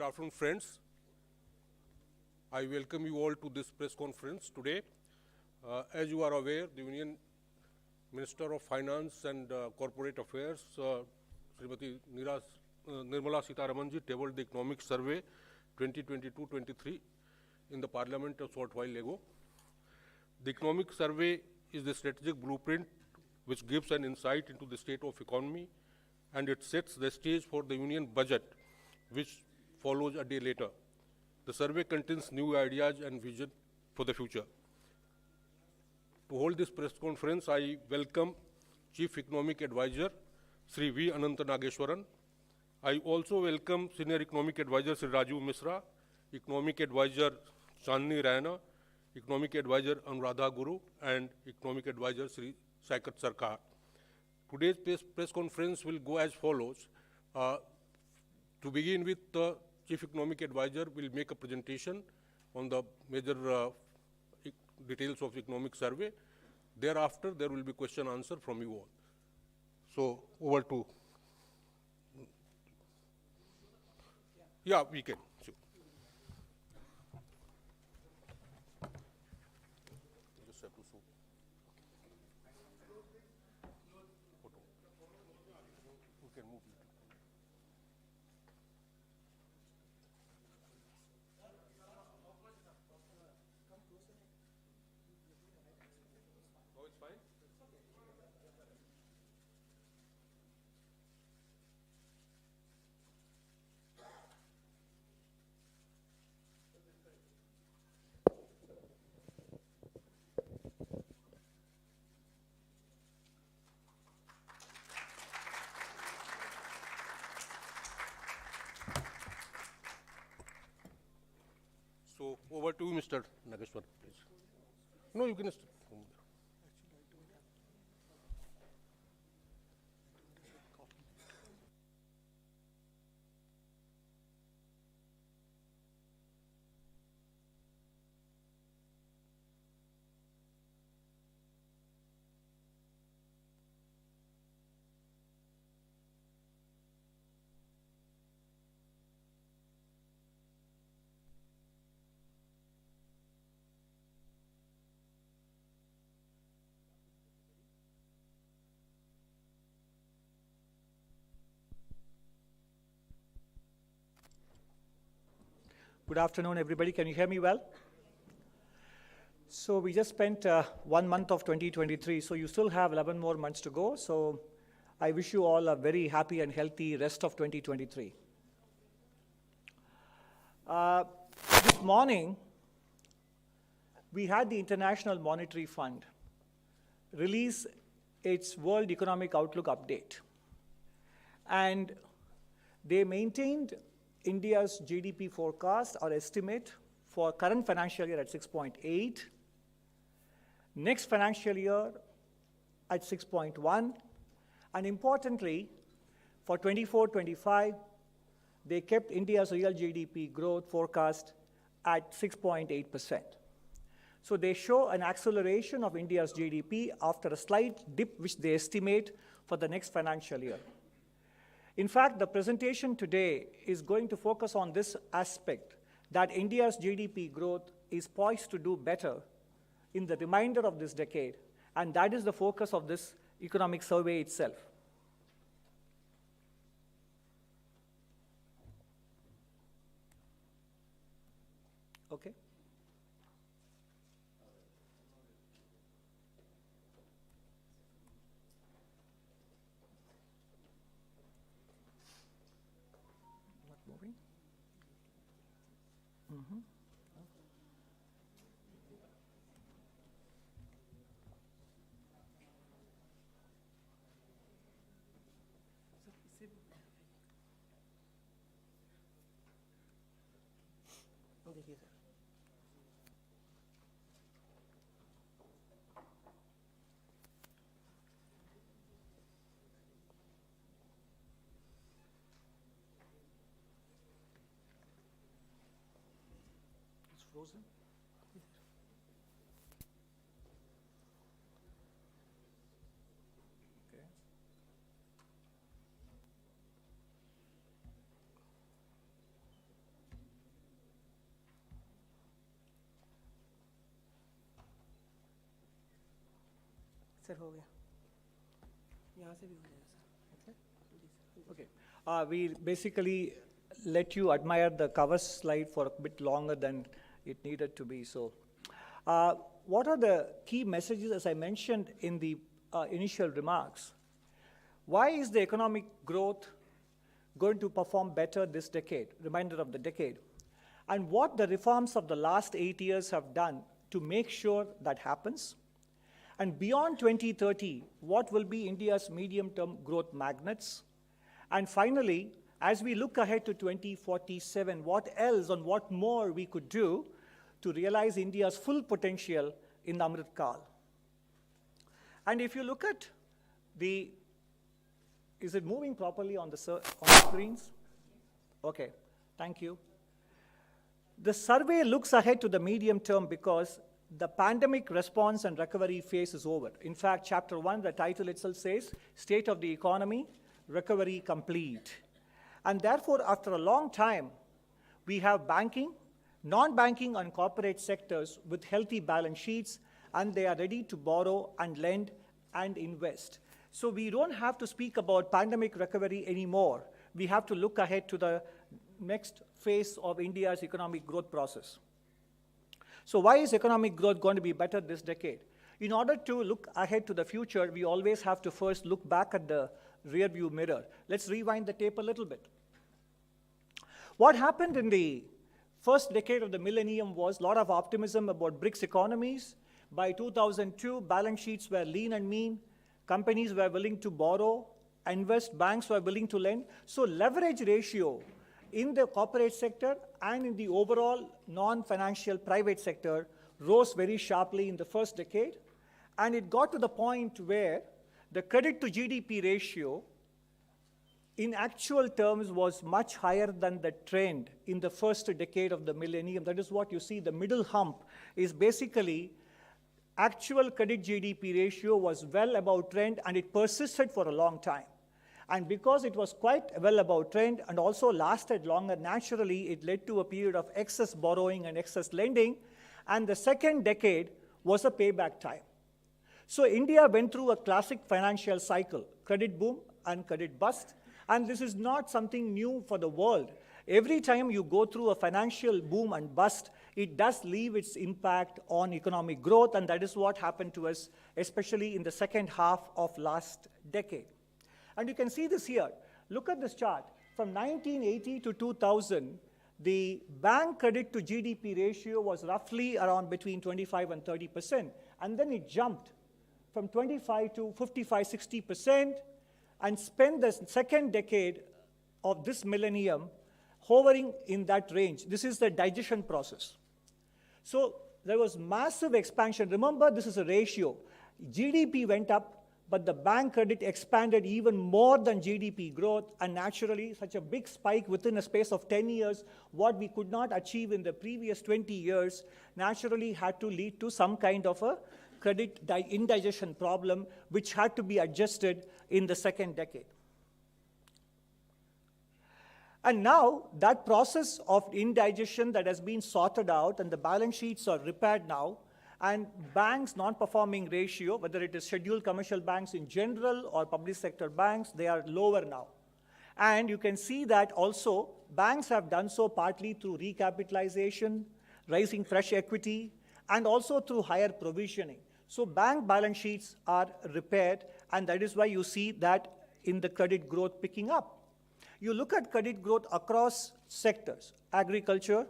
Good afternoon, friends. I welcome you all to this press conference today. As you are aware, the Union Minister of Finance and Corporate Affairs, Srimati Nirmala Sitharamanji, tabled the Economic Survey 2022-23 in the Parliament a short while ago. The Economic Survey is the strategic blueprint which gives an insight into the state of economy, and it sets the stage for the Union budget, which follows a day later. The survey contains new ideas and vision for the future. To hold this press conference, I welcome Chief Economic Advisor, Sri V. Anantha Nageswaran. I also welcome Senior Economic Advisor, Sri Rajiv Misra, Economic Advisor, Chandni Raina, Economic Advisor, Anuradha Guru, and Economic Advisor, Sri Saikat Sarkar. Today's press conference will go as follows. To begin with, the Chief Economic Advisor will make a presentation on the major details of economic survey. Thereafter, there will be question answer from you all. So, over to. Yeah, we can. Sure. Just have to show. Photo. We can move it. Oh, it's fine? So, over to you, Mr. Nageswaran, please. No, you can start from there. Good afternoon, everybody. Can you hear me well? So we just spent 1 month of 2023, so you still have 11 more months to go. So I wish you all a very happy and healthy rest of 2023. This morning, we had the International Monetary Fund release its World Economic Outlook update. And they maintained India's GDP forecast or estimate for current financial year at 6.8, next financial year at 6.1, and importantly, for 24-25, they kept India's real GDP growth forecast at 6.8%. So they show an acceleration of India's GDP after a slight dip which they estimate for the next financial year. In fact, the presentation today is going to focus on this aspect, that India's GDP growth is poised to do better in the remainder of this decade, and that is the focus of this economic survey itself. Okay. Moving. Mm-hmm. देखिए sir it's frozen. Okay. Sir हो गया यहाँ से भी हो जाएगा sir Okay. We basically let you admire the cover slide for a bit longer than it needed to be. So, what are the key messages, as I mentioned in the initial remarks? Why is the economic growth going to perform better this decade, remainder of the decade? And what the reforms of the last 8 years have done to make sure that happens? And beyond 2030, what will be India's medium-term growth magnets? And finally, as we look ahead to 2047, what else and what more we could do to realize India's full potential in the Amrit Kal? And if you look at is it moving properly on the screens? Okay, thank you. The survey looks ahead to the medium term because the pandemic response and recovery phase is over. In fact, chapter 1, the title itself says, State of the Economy, Recovery Complete. And therefore, after a long time, we have banking, non-banking and corporate sectors with healthy balance sheets, and they are ready to borrow and lend and invest. So we don't have to speak about pandemic recovery anymore. We have to look ahead to the next phase of India's economic growth process. So why is economic growth going to be better this decade? In order to look ahead to the future, we always have to first look back at the rearview mirror. Let's rewind the tape a little bit. What happened in the first decade of the millennium was a lot of optimism about BRICS economies. By 2002, balance sheets were lean and mean. Companies were willing to borrow, invest, banks were willing to lend. So leverage ratio in the corporate sector and in the overall non-financial private sector rose very sharply in the first decade. And it got to the point where the credit to GDP ratio in actual terms was much higher than the trend in the first decade of the millennium. That is what you see. The middle hump is basically actual credit GDP ratio was well above trend, and it persisted for a long time. And because it was quite well above trend and also lasted longer, naturally, it led to a period of excess borrowing and excess lending. And the second decade was a payback time. So India went through a classic financial cycle, credit boom and credit bust. And this is not something new for the world. Every time you go through a financial boom and bust, it does leave its impact on economic growth, and that is what happened to us, especially in the second half of last decade. And you can see this here. Look at this chart. From 1980 to 2000, the bank credit to GDP ratio was roughly around between 25 and 30%. And then it jumped from 25 to 55, 60%, and spent the second decade of this millennium hovering in that range. This is the digestion process. So there was massive expansion. Remember, this is a ratio. GDP went up, but the bank credit expanded even more than GDP growth, and naturally, such a big spike within a space of 10 years, what we could not achieve in the previous 20 years, naturally had to lead to some kind of a credit indigestion problem, which had to be adjusted in the second decade. And now, that process of indigestion that has been sorted out, and the balance sheets are repaired now, and banks' non-performing ratio, whether it is scheduled commercial banks in general or public sector banks, they are lower now. And you can see that also banks have done so partly through recapitalization, raising fresh equity, and also through higher provisioning. So bank balance sheets are repaired, and that is why you see that in the credit growth picking up. You look at credit growth across sectors, agriculture,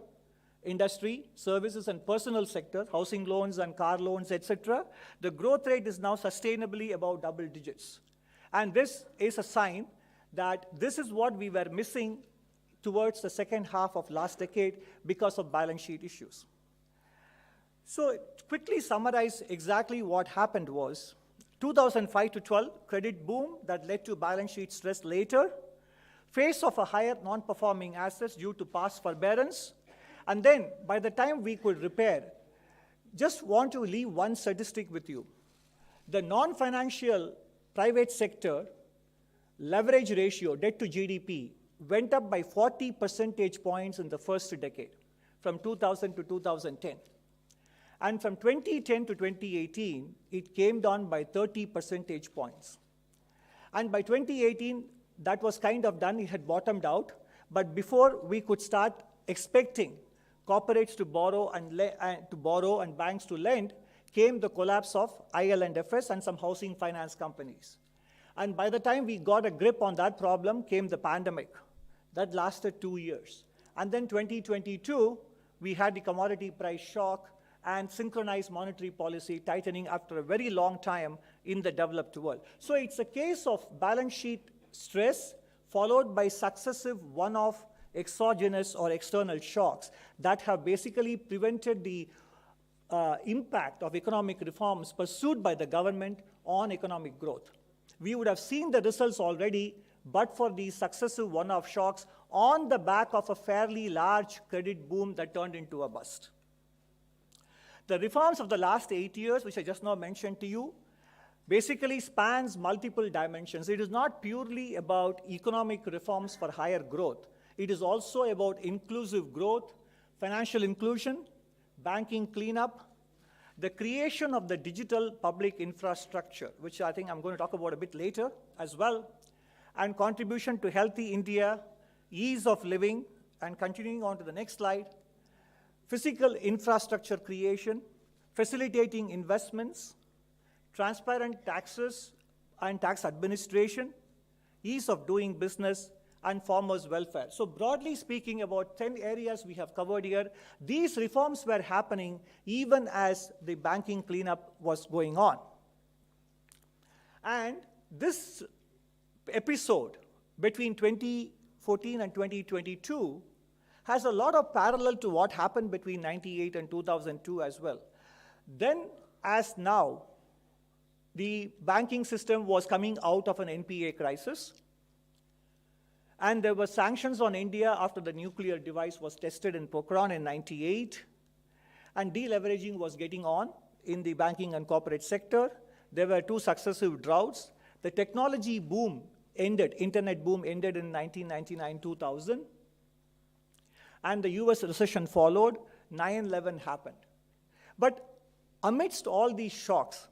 industry, services and personal sector, housing loans and car loans, etc. The growth rate is now sustainably above double digits. And this is a sign that this is what we were missing towards the second half of last decade because of balance sheet issues. So to quickly summarize exactly what happened was 2005 to 12, credit boom that led to balance sheet stress later, phase of a higher non-performing assets due to past forbearance, and then by the time we could repair, just want to leave one statistic with you. The non-financial private sector leverage ratio, debt to GDP, went up by 40 percentage points in the first decade, from 2000 to 2010. And from 2010 to 2018, it came down by 30 percentage points. And by 2018, that was kind of done, it had bottomed out. But before we could start expecting corporates to borrow and banks to lend, came the collapse of IL&FS and some housing finance companies. And by the time we got a grip on that problem, came the pandemic. That lasted 2 years. And then 2022, we had the commodity price shock and synchronized monetary policy tightening after a very long time in the developed world. So it's a case of balance sheet stress followed by successive one-off exogenous or external shocks that have basically prevented the impact of economic reforms pursued by the government on economic growth. We would have seen the results already, but for these successive one-off shocks on the back of a fairly large credit boom that turned into a bust. The reforms of the last 8 years, which I just now mentioned to you, basically spans multiple dimensions. It is not purely about economic reforms for higher growth. It is also about inclusive growth, financial inclusion, banking cleanup, the creation of the digital public infrastructure, which I think I'm going to talk about a bit later as well, and contribution to healthy India, ease of living, and continuing on to the next slide, physical infrastructure creation, facilitating investments, transparent taxes and tax administration, ease of doing business, and farmers' welfare. So broadly speaking, about 10 areas we have covered here. These reforms were happening even as the banking cleanup was going on. And this episode between 2014 and 2022 has a lot of parallel to what happened between 98 and 2002 as well. Then, as now, the banking system was coming out of an NPA crisis, and there were sanctions on India after the nuclear device was tested in Pokhran in 98, and deleveraging was getting on in the banking and corporate sector. There were 2 successive droughts. The technology boom ended, internet boom ended in 1999-2000, and the US recession followed, 9/11 happened. But amidst all these shocks,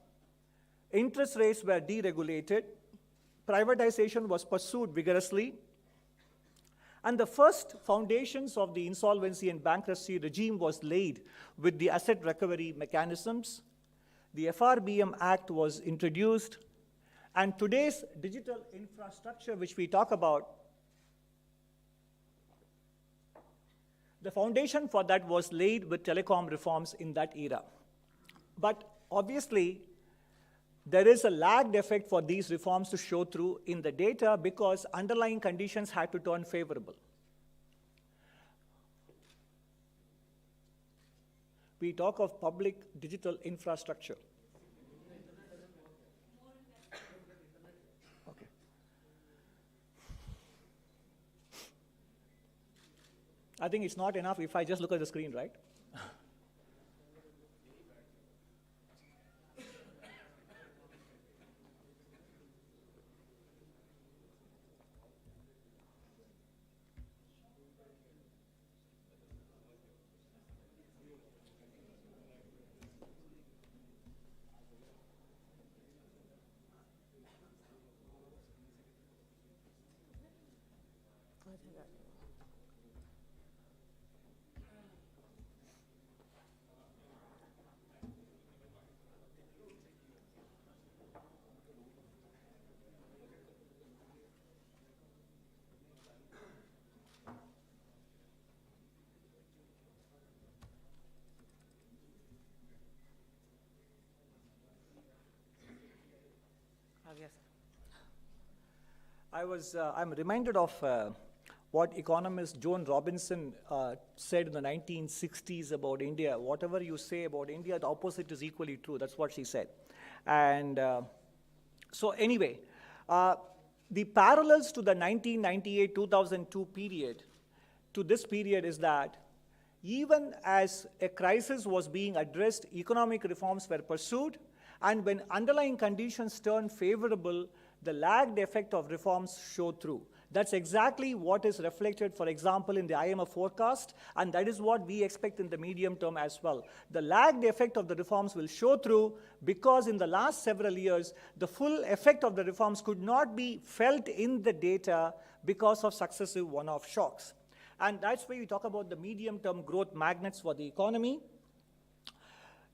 interest rates were deregulated, privatization was pursued vigorously, and the first foundations of the insolvency and bankruptcy regime was laid with the asset recovery mechanisms. The FRBM Act was introduced, and today's digital infrastructure, which we talk about, the foundation for that was laid with telecom reforms in that era. But obviously, there is a lagged effect for these reforms to show through in the data because underlying conditions had to turn favorable. We talk of public digital infrastructure. Okay. I think it's not enough if I just look at the screen, right? Yes. I'm reminded of what economist Joan Robinson said in the 1960s about India. Whatever you say about India, the opposite is equally true. That's what she said. And so anyway, the parallels to the 1998-2002 period, to this period is that even as a crisis was being addressed, economic reforms were pursued, and when underlying conditions turned favorable, the lagged effect of reforms showed through. That's exactly what is reflected, for example, in the IMF forecast, and that is what we expect in the medium term as well. The lagged effect of the reforms will show through because in the last several years, the full effect of the reforms could not be felt in the data because of successive one-off shocks. And that's why we talk about the medium-term growth magnets for the economy.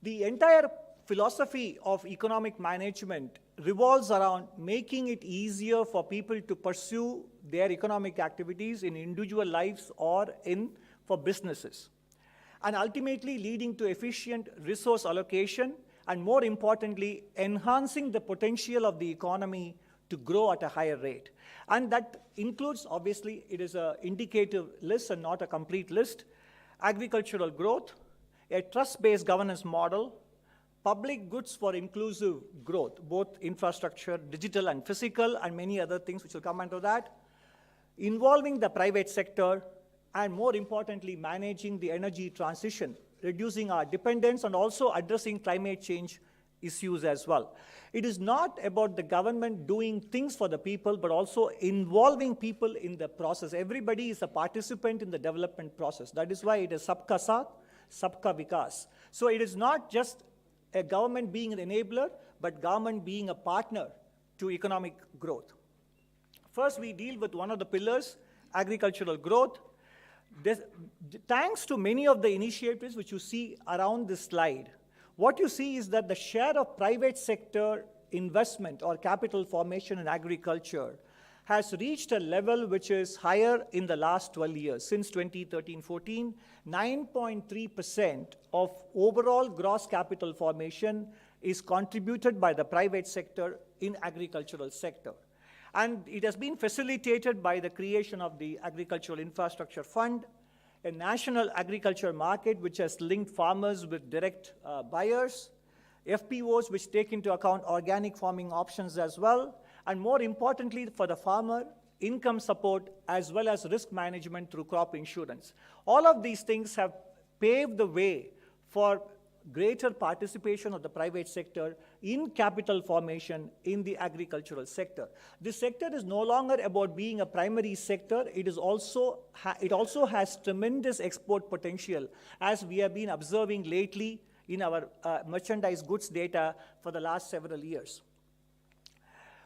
The entire philosophy of economic management revolves around making it easier for people to pursue their economic activities in individual lives or for businesses, and ultimately leading to efficient resource allocation and, more importantly, enhancing the potential of the economy to grow at a higher rate. And that includes, obviously, it is an indicative list and not a complete list, agricultural growth, a trust-based governance model, public goods for inclusive growth, both infrastructure, digital and physical, and many other things which will come under that, involving the private sector, and more importantly, managing the energy transition, reducing our dependence, and also addressing climate change issues as well. It is not about the government doing things for the people, but also involving people in the process. Everybody is a participant in the development process. That is why it is Sabka Saath, Sabka Vikas. So it is not just a government being an enabler, but government being a partner to economic growth. First, we deal with one of the pillars, agricultural growth. Thanks to many of the initiatives which you see around this slide, what you see is that the share of private sector investment or capital formation in agriculture has reached a level which is higher in the last 12 years. Since 2013-14, 9.3% of overall gross capital formation is contributed by the private sector in agricultural sector. And it has been facilitated by the creation of the Agricultural Infrastructure Fund, a national agriculture market which has linked farmers with direct buyers, FPOs which take into account organic farming options as well, and more importantly for the farmer, income support as well as risk management through crop insurance. All of these things have paved the way for greater participation of the private sector in capital formation in the agricultural sector. This sector is no longer about being a primary sector. It also has tremendous export potential, as we have been observing lately in our merchandise goods data for the last several years.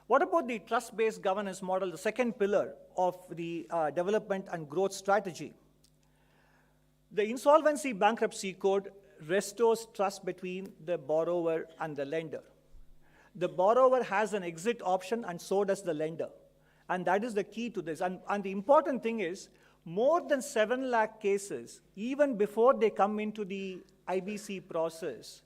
What about the trust-based governance model, the second pillar of the development and growth strategy? The Insolvency Bankruptcy Code restores trust between the borrower and the lender. The borrower has an exit option and so does the lender. And that is the key to this. And the important thing is, more than 7 lakh cases, even before they come into the IBC process,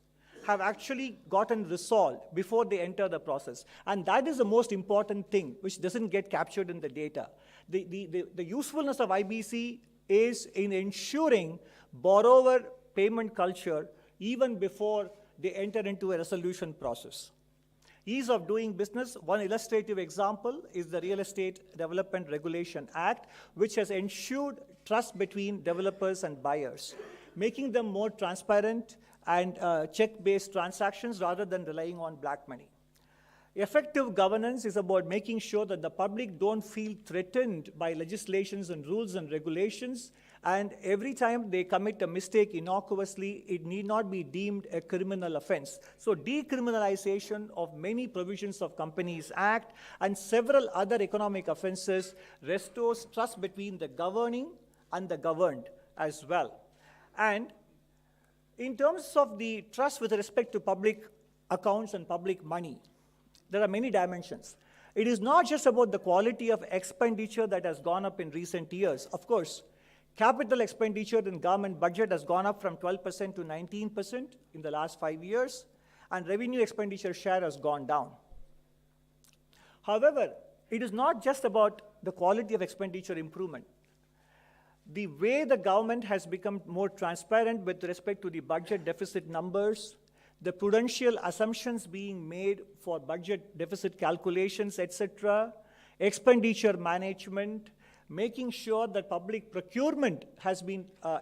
have actually gotten resolved before they enter the process. And that is the most important thing, which doesn't get captured in the data. The usefulness of IBC is in ensuring borrower payment culture even before they enter into a resolution process. Ease of doing business, one illustrative example is the Real Estate Development Regulation Act, which has ensured trust between developers and buyers, making them more transparent and check-based transactions rather than relying on black money. Effective governance is about making sure that the public don't feel threatened by legislations and rules and regulations, and every time they commit a mistake innocuously, it need not be deemed a criminal offense. So decriminalization of many provisions of Companies Act and several other economic offenses restores trust between the governing and the governed as well. And in terms of the trust with respect to public accounts and public money, there are many dimensions. It is not just about the quality of expenditure that has gone up in recent years. Of course, capital expenditure in government budget has gone up from 12% to 19% in the last 5 years, and revenue expenditure share has gone down. However, it is not just about the quality of expenditure improvement. The way the government has become more transparent with respect to the budget deficit numbers, the prudential assumptions being made for budget deficit calculations, etc., expenditure management, making sure that public procurement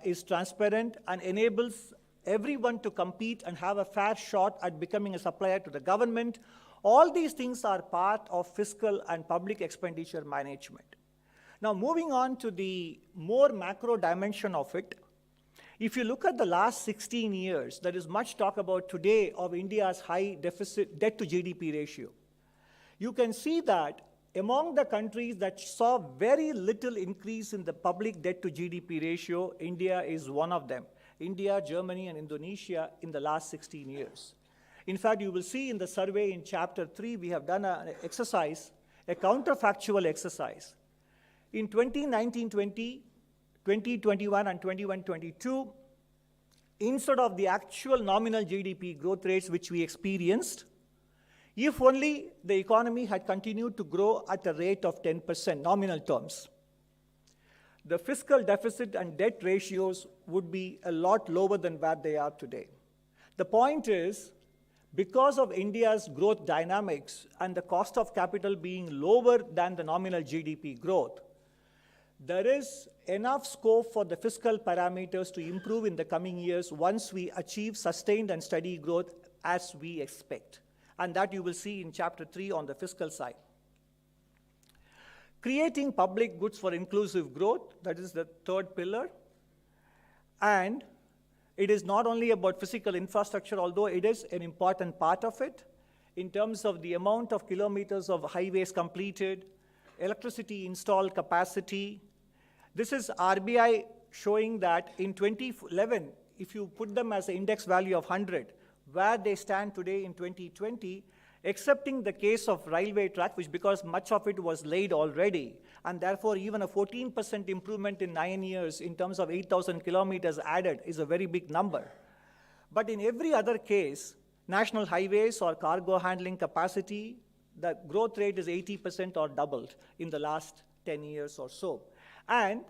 is transparent and enables everyone to compete and have a fair shot at becoming a supplier to the government. All these things are part of fiscal and public expenditure management. Now, moving on to the more macro dimension of it, if you look at the last 16 years, there is much talk about today of India's high deficit debt to GDP ratio. You can see that among the countries that saw very little increase in the public debt to GDP ratio, India is one of them. India, Germany, and Indonesia in the last 16 years. In fact, you will see in the survey in chapter 3, we have done an exercise, a counterfactual exercise. In 2019-20, 2021 and 21-22, instead of the actual nominal GDP growth rates which we experienced, if only the economy had continued to grow at a rate of 10% nominal terms, the fiscal deficit and debt ratios would be a lot lower than where they are today. The point is, because of India's growth dynamics and the cost of capital being lower than the nominal GDP growth, there is enough scope for the fiscal parameters to improve in the coming years once we achieve sustained and steady growth as we expect. And that you will see in chapter 3 on the fiscal side. Creating public goods for inclusive growth, that is the third pillar. And it is not only about physical infrastructure, although it is an important part of it, in terms of the amount of kilometers of highways completed, electricity installed capacity. This is RBI showing that in 2011, if you put them as an index value of 100, where they stand today in 2020, excepting the case of railway track, which because much of it was laid already, and therefore even a 14% improvement in 9 years in terms of 8,000 kilometers added is a very big number. But in every other case, national highways or cargo handling capacity, the growth rate is 80% or doubled in the last 10 years or so. And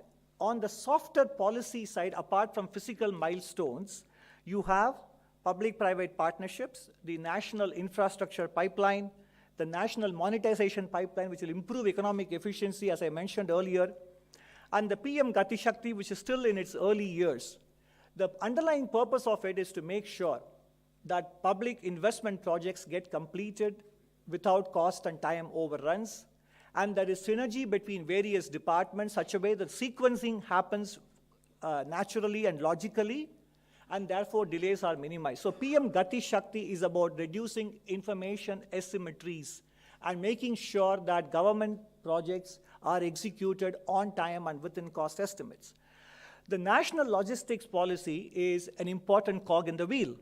on the softer policy side, apart from physical milestones, you have public-private partnerships, the national infrastructure pipeline, the national monetization pipeline, which will improve economic efficiency, as I mentioned earlier, and the PM Gati Shakti, which is still in its early years. The underlying purpose of it is to make sure that public investment projects get completed without cost and time overruns, and there is synergy between various departments such a way that sequencing happens naturally and logically, and therefore delays are minimized. So PM Gati Shakti is about reducing information asymmetries and making sure that government projects are executed on time and within cost estimates. The national logistics policy is an important cog in the wheel.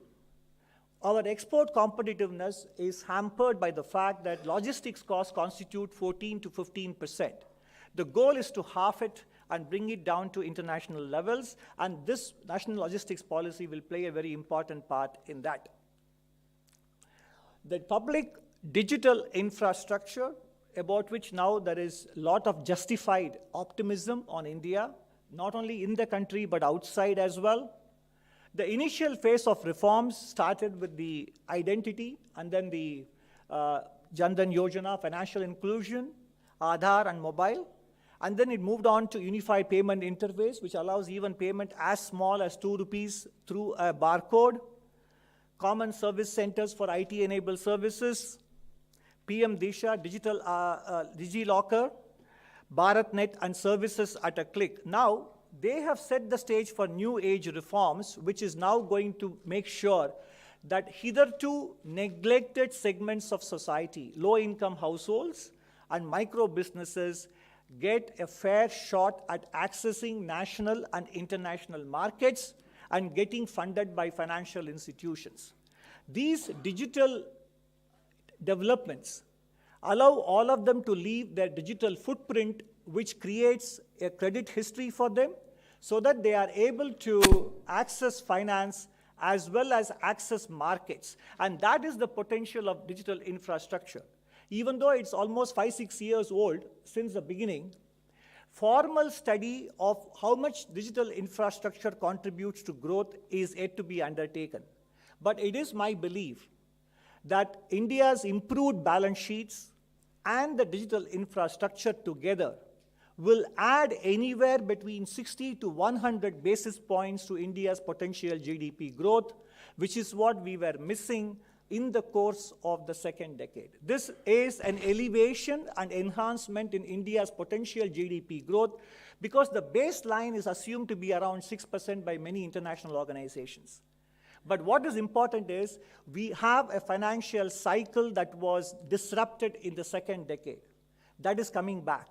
Our export competitiveness is hampered by the fact that logistics costs constitute 14 to 15%. The goal is to halve it and bring it down to international levels, and this national logistics policy will play a very important part in that. The public digital infrastructure, about which now there is a lot of justified optimism on India, not only in the country but outside as well. The initial phase of reforms started with the identity and then the Jan Dhan Yojana, financial inclusion, Aadhaar and mobile. And then it moved on to unified payment interface, which allows even payment as small as 2 rupees through a barcode, common service centers for IT-enabled services, PM Disha, digital DigiLocker, BharatNet, and services at a click. Now, they have set the stage for new age reforms, which is now going to make sure that hitherto neglected segments of society, low-income households and micro businesses, get a fair shot at accessing national and international markets and getting funded by financial institutions. These digital developments allow all of them to leave their digital footprint, which creates a credit history for them so that they are able to access finance as well as access markets. And that is the potential of digital infrastructure. Even though it's almost 5-6 years old since the beginning, formal study of how much digital infrastructure contributes to growth is yet to be undertaken. But it is my belief that India's improved balance sheets and the digital infrastructure together will add anywhere between 60 to 100 basis points to India's potential GDP growth, which is what we were missing in the course of the second decade. This is an elevation and enhancement in India's potential GDP growth because the baseline is assumed to be around 6% by many international organizations. But what is important is we have a financial cycle that was disrupted in the second decade. That is coming back.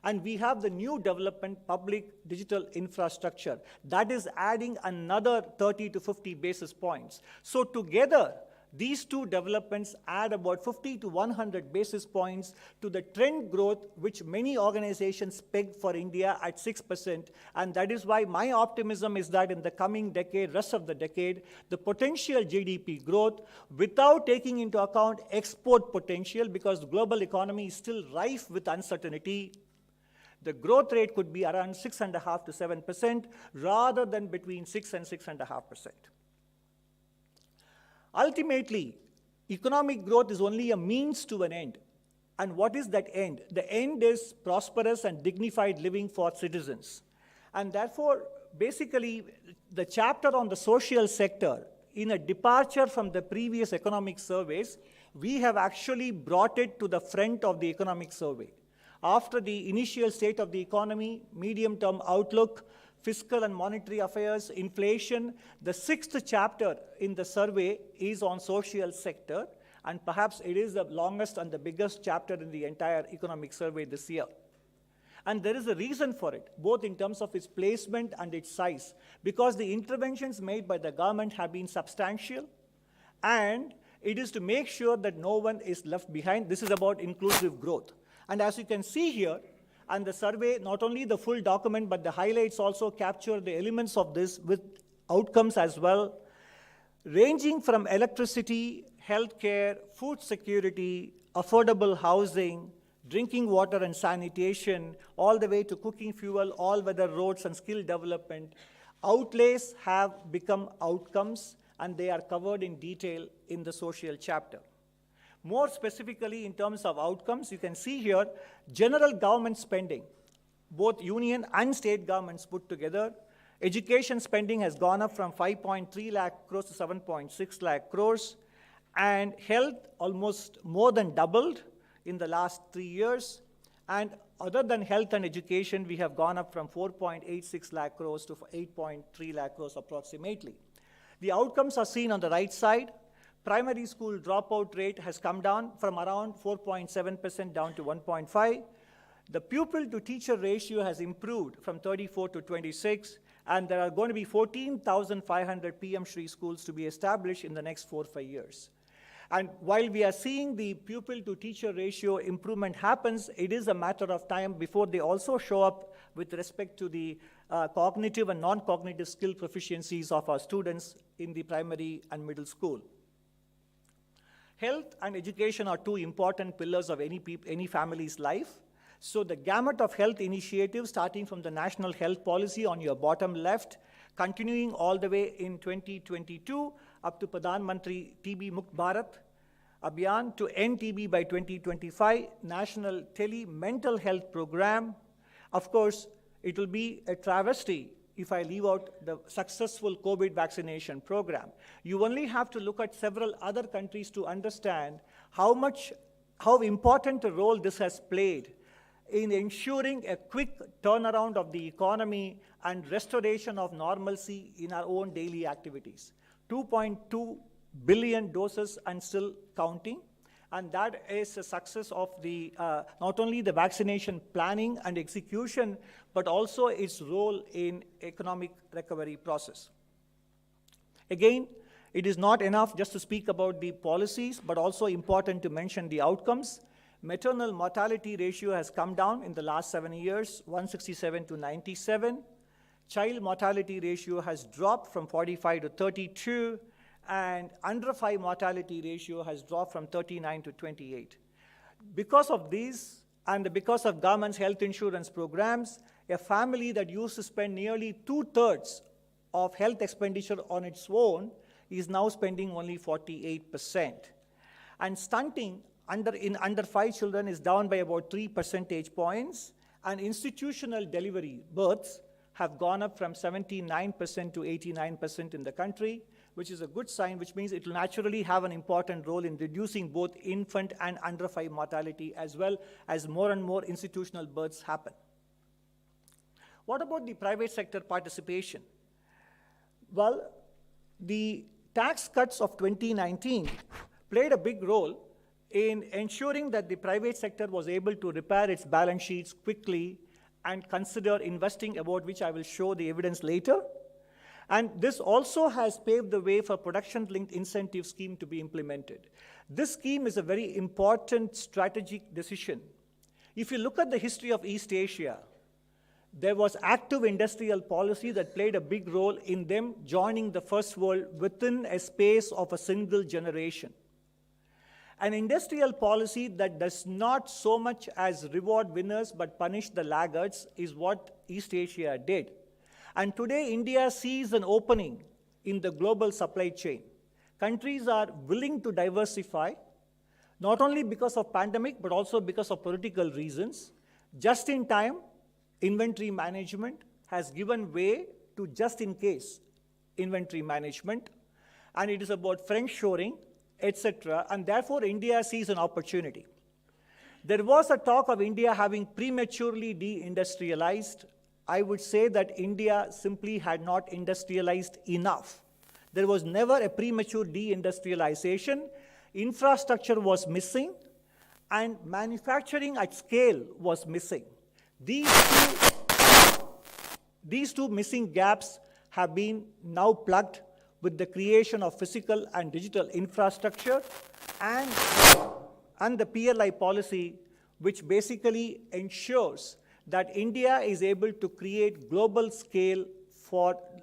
And we have the new development, public digital infrastructure. That is adding another 30 to 50 basis points. So together, these two developments add about 50 to 100 basis points to the trend growth which many organizations peg for India at 6%. And that is why my optimism is that in the coming decade, rest of the decade, the potential GDP growth, without taking into account export potential, because the global economy is still rife with uncertainty, the growth rate could be around 6.5% to 7%, rather than between 6 and 6.5%. Ultimately, economic growth is only a means to an end. And what is that end? The end is prosperous and dignified living for citizens. And therefore, basically, the chapter on the social sector, in a departure from the previous economic surveys, we have actually brought it to the front of the economic survey. After the initial state of the economy, medium-term outlook, fiscal and monetary affairs, inflation, the sixth chapter in the survey is on social sector, and perhaps it is the longest and the biggest chapter in the entire economic survey this year. And there is a reason for it, both in terms of its placement and its size, because the interventions made by the government have been substantial, and it is to make sure that no one is left behind. This is about inclusive growth. And as you can see here, and the survey, not only the full document, but the highlights also capture the elements of this with outcomes as well, ranging from electricity, healthcare, food security, affordable housing, drinking water and sanitation, all the way to cooking fuel, all-weather roads and skill development. Outlays have become outcomes, and they are covered in detail in the social chapter. More specifically, in terms of outcomes, you can see here, general government spending, both union and state governments put together. Education spending has gone up from 5.3 lakh crores to 7.6 lakh crores, and health almost more than doubled in the last 3 years. And other than health and education, we have gone up from 4.86 lakh crores to 8.3 lakh crores approximately. The outcomes are seen on the right side. Primary school dropout rate has come down from around 4.7% down to 1.5. The pupil-to-teacher ratio has improved from 34 to 26, and there are going to be 14,500 PM Shri schools to be established in the next 4 or 5 years. And while we are seeing the pupil-to-teacher ratio improvement happens, it is a matter of time before they also show up with respect to the cognitive and non-cognitive skill proficiencies of our students in the primary and middle school. Health and education are two important pillars of any family's life. So the gamut of health initiatives, starting from the National Health Policy on your bottom left, continuing all the way in 2022 up to Pradhan Mantri TB Mukt Bharat Abhiyan to end TB by 2025, National Mental Health Program. Of course, it will be a travesty if I leave out the successful COVID vaccination program. You only have to look at several other countries to understand how important a role this has played in ensuring a quick turnaround of the economy and restoration of normalcy in our own daily activities. 2.2 billion doses and still counting. And that is a success of the, not only the vaccination planning and execution, but also its role in economic recovery process. Again, it is not enough just to speak about the policies, but also important to mention the outcomes. Maternal mortality ratio has come down in the last 7 years, 167 to 97. Child mortality ratio has dropped from 45 to 32. And under 5 mortality ratio has dropped from 39 to 28. Because of these, and because of government's health insurance programs, a family that used to spend nearly 2/3 of health expenditure on its own is now spending only 48%. And stunting under 5 children is down by about 3 percentage points, and institutional delivery births have gone up from 79% to 89% in the country. which is a good sign, which means it will naturally have an important role in reducing both infant and under 5 mortality, as well as more and more institutional births happen. What about the private sector participation? Well, the tax cuts of 2019 played a big role in ensuring that the private sector was able to repair its balance sheets quickly and consider investing, about which I will show the evidence later. And this also has paved the way for production-linked incentive scheme to be implemented. This scheme is a very important strategic decision. If you look at the history of East Asia, there was active industrial policy that played a big role in them joining the first world within a space of a single generation. An industrial policy that does not so much as reward winners but punish the laggards is what East Asia did. And today, India sees an opening in the global supply chain. Countries are willing to diversify, not only because of pandemic, but also because of political reasons. Just-in-time inventory management has given way to just-in-case inventory management, and it is about friend-shoring, etc., and therefore India sees an opportunity. There was a talk of India having prematurely deindustrialized. I would say that India simply had not industrialized enough. There was never a premature deindustrialization. Infrastructure was missing, and manufacturing at scale was missing. These two missing gaps have been now plugged with the creation of physical and digital infrastructure and the PLI policy, which basically ensures that India is able to create global scale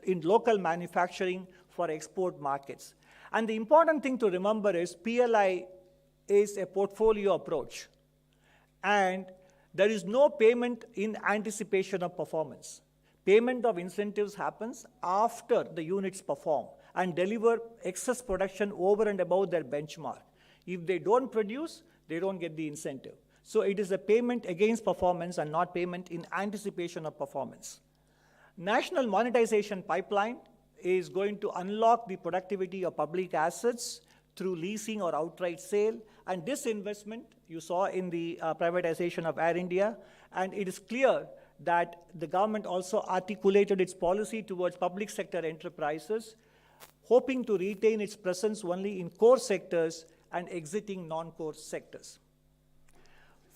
in local manufacturing for export markets. And the important thing to remember is PLI is a portfolio approach, and there is no payment in anticipation of performance. Payment of incentives happens after the units perform and deliver excess production over and above their benchmark. If they don't produce, they don't get the incentive. So it is a payment against performance and not payment in anticipation of performance. National monetization pipeline is going to unlock the productivity of public assets through leasing or outright sale, and this investment you saw in the privatization of Air India, and it is clear that the government also articulated its policy towards public sector enterprises, hoping to retain its presence only in core sectors and exiting non-core sectors.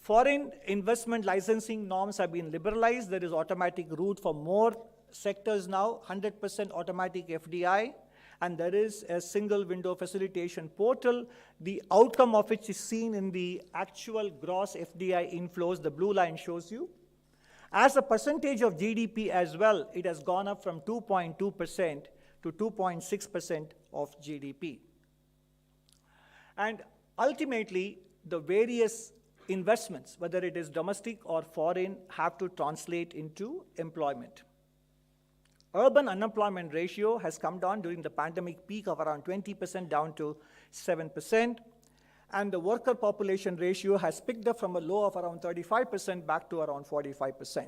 Foreign investment licensing norms have been liberalized. There is automatic route for more sectors now, 100% automatic FDI, and there is a single window facilitation portal, the outcome of which is seen in the actual gross FDI inflows. The blue line shows you. As a percentage of GDP as well, it has gone up from 2.2% to 2.6% of GDP. And ultimately, the various investments, whether it is domestic or foreign, have to translate into employment. Urban unemployment ratio has come down during the pandemic peak of around 20% down to 7%, and the worker population ratio has picked up from a low of around 35% back to around 45%.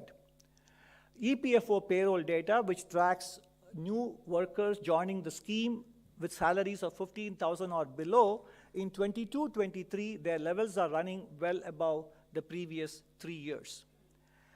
EPFO payroll data, which tracks new workers joining the scheme with salaries of 15,000 or below, in 22-23, their levels are running well above the previous 3 years.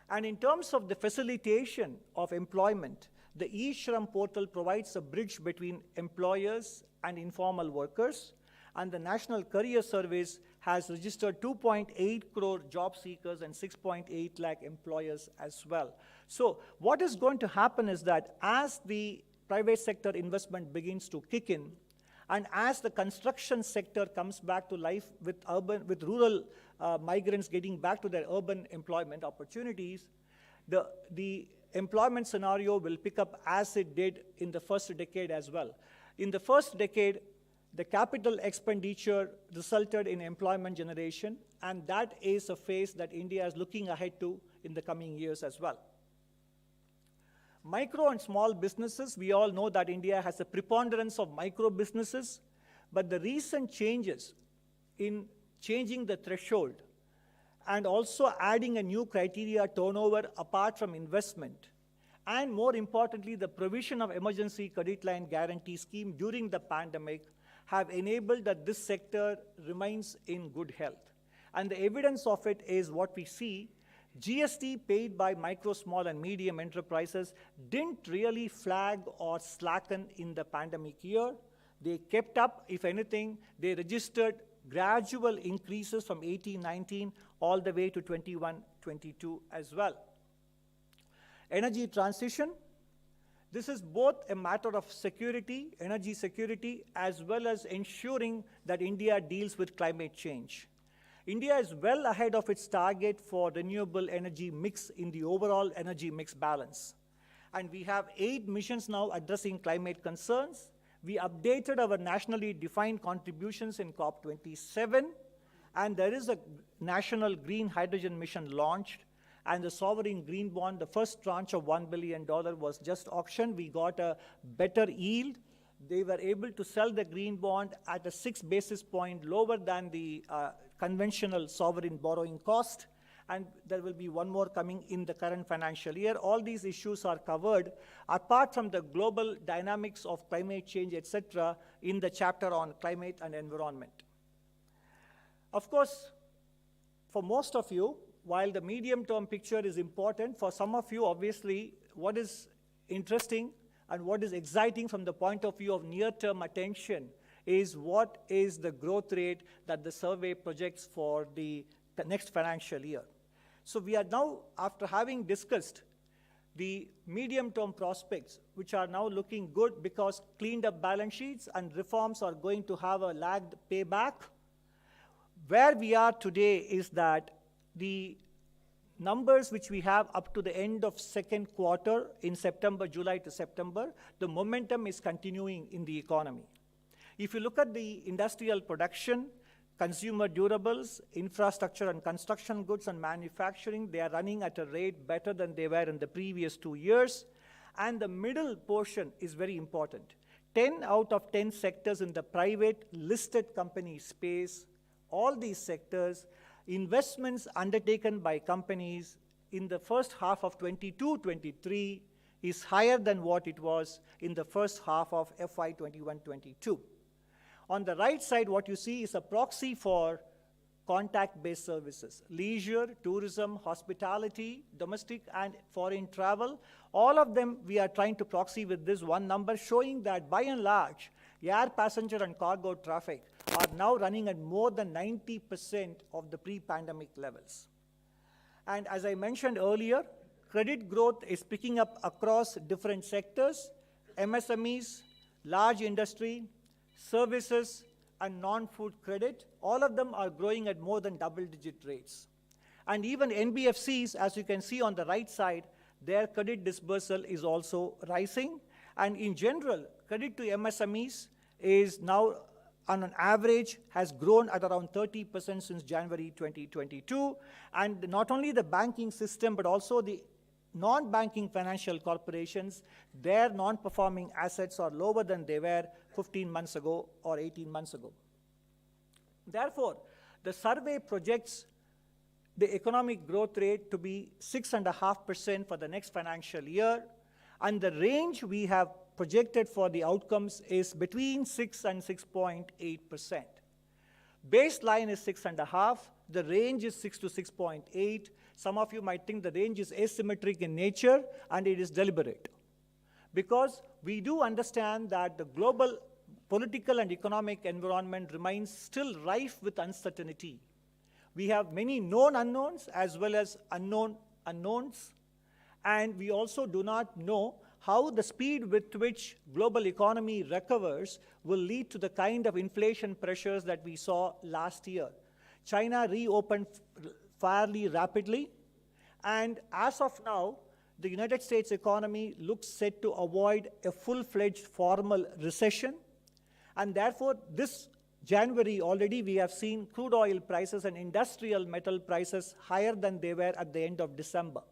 And in terms of the facilitation of employment, the eShram portal provides a bridge between employers and informal workers, and the National Career Service has registered 2.8 crore job seekers and 6.8 lakh employers as well. So what is going to happen is that as the private sector investment begins to kick in, and as the construction sector comes back to life with rural migrants getting back to their urban employment opportunities, the employment scenario will pick up as it did in the first decade as well. In the first decade, the capital expenditure resulted in employment generation, and that is a phase that India is looking ahead to in the coming years as well. Micro and small businesses, we all know that India has a preponderance of micro businesses, but the recent changes in changing the threshold and also adding a new criteria, turnover apart from investment, and more importantly, the provision of emergency credit line guarantee scheme during the pandemic have enabled that this sector remains in good health. And the evidence of it is what we see. GST paid by micro, small, and medium enterprises didn't really flag or slacken in the pandemic year. They kept up. If anything, they registered gradual increases from 18-19 all the way to 21-22 as well. Energy transition. This is both a matter of security, energy security, as well as ensuring that India deals with climate change. India is well ahead of its target for renewable energy mix in the overall energy mix balance. And we have 8 missions now addressing climate concerns. We updated our nationally defined contributions in COP27, and there is a national green hydrogen mission launched, and the sovereign green bond, the first tranche of $1 billion was just auctioned. We got a better yield. They were able to sell the green bond at a 6 basis point lower than the conventional sovereign borrowing cost, and there will be one more coming in the current financial year. All these issues are covered, apart from the global dynamics of climate change, etc., in the chapter on climate and environment. Of course, for most of you, while the medium-term picture is important, for some of you, obviously, what is interesting and what is exciting from the point of view of near-term attention is what is the growth rate that the survey projects for the next financial year. So we are now, after having discussed the medium-term prospects, which are now looking good because cleaned up balance sheets and reforms are going to have a lagged payback. Where we are today is that the numbers which we have up to the end of second quarter in September, July to September, the momentum is continuing in the economy. If you look at the industrial production, consumer durables, infrastructure and construction goods and manufacturing, they are running at a rate better than they were in the previous 2 years. And the middle portion is very important. 10 out of 10 sectors in the private listed company space, all these sectors, investments undertaken by companies in the first half of 22-23 is higher than what it was in the first half of FY 21-22. On the right side, what you see is a proxy for contact-based services, leisure, tourism, hospitality, domestic and foreign travel. All of them we are trying to proxy with this one number, showing that by and large, air passenger and cargo traffic are now running at more than 90% of the pre-pandemic levels. And as I mentioned earlier, credit growth is picking up across different sectors, MSMEs, large industry, services, and non-food credit. All of them are growing at more than double-digit rates. And even NBFCs, as you can see on the right side, their credit disbursal is also rising. And in general, credit to MSMEs is now, on an average, has grown at around 30% since January 2022. And not only the banking system, but also the non-banking financial corporations, their non-performing assets are lower than they were 15 months ago or 18 months ago. Therefore, the survey projects the economic growth rate to be 6.5% for the next financial year, and the range we have projected for the outcomes is between 6 and 6.8%. Baseline is 6.5, the range is 6 to 6.8. Some of you might think the range is asymmetric in nature, and it is deliberate. Because we do understand that the global political and economic environment remains still rife with uncertainty. We have many known unknowns as well as unknown unknowns, and we also do not know how the speed with which global economy recovers will lead to the kind of inflation pressures that we saw last year. China reopened fairly rapidly, and as of now, the United States economy looks set to avoid a full-fledged formal recession, and therefore this January already we have seen crude oil prices and industrial metal prices higher than they were at the end of December.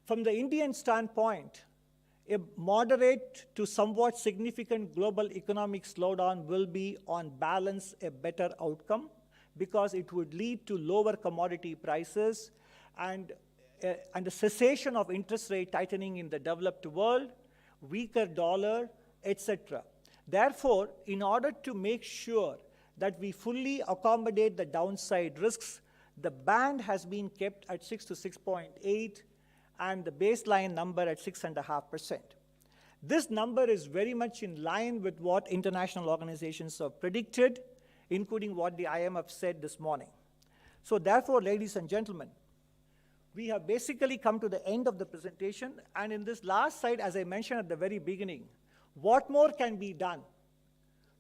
From the Indian standpoint, a moderate to somewhat significant global economic slowdown will be, on balance, a better outcome because it would lead to lower commodity prices and and the cessation of interest rate tightening in the developed world, weaker dollar, etc. Therefore, in order to make sure that we fully accommodate the downside risks, the band has been kept at 6 to 6.8 and the baseline number at 6.5%. This number is very much in line with what international organizations have predicted, including what the IMF said this morning. So therefore, ladies and gentlemen, we have basically come to the end of the presentation, and in this last slide, as I mentioned at the very beginning, what more can be done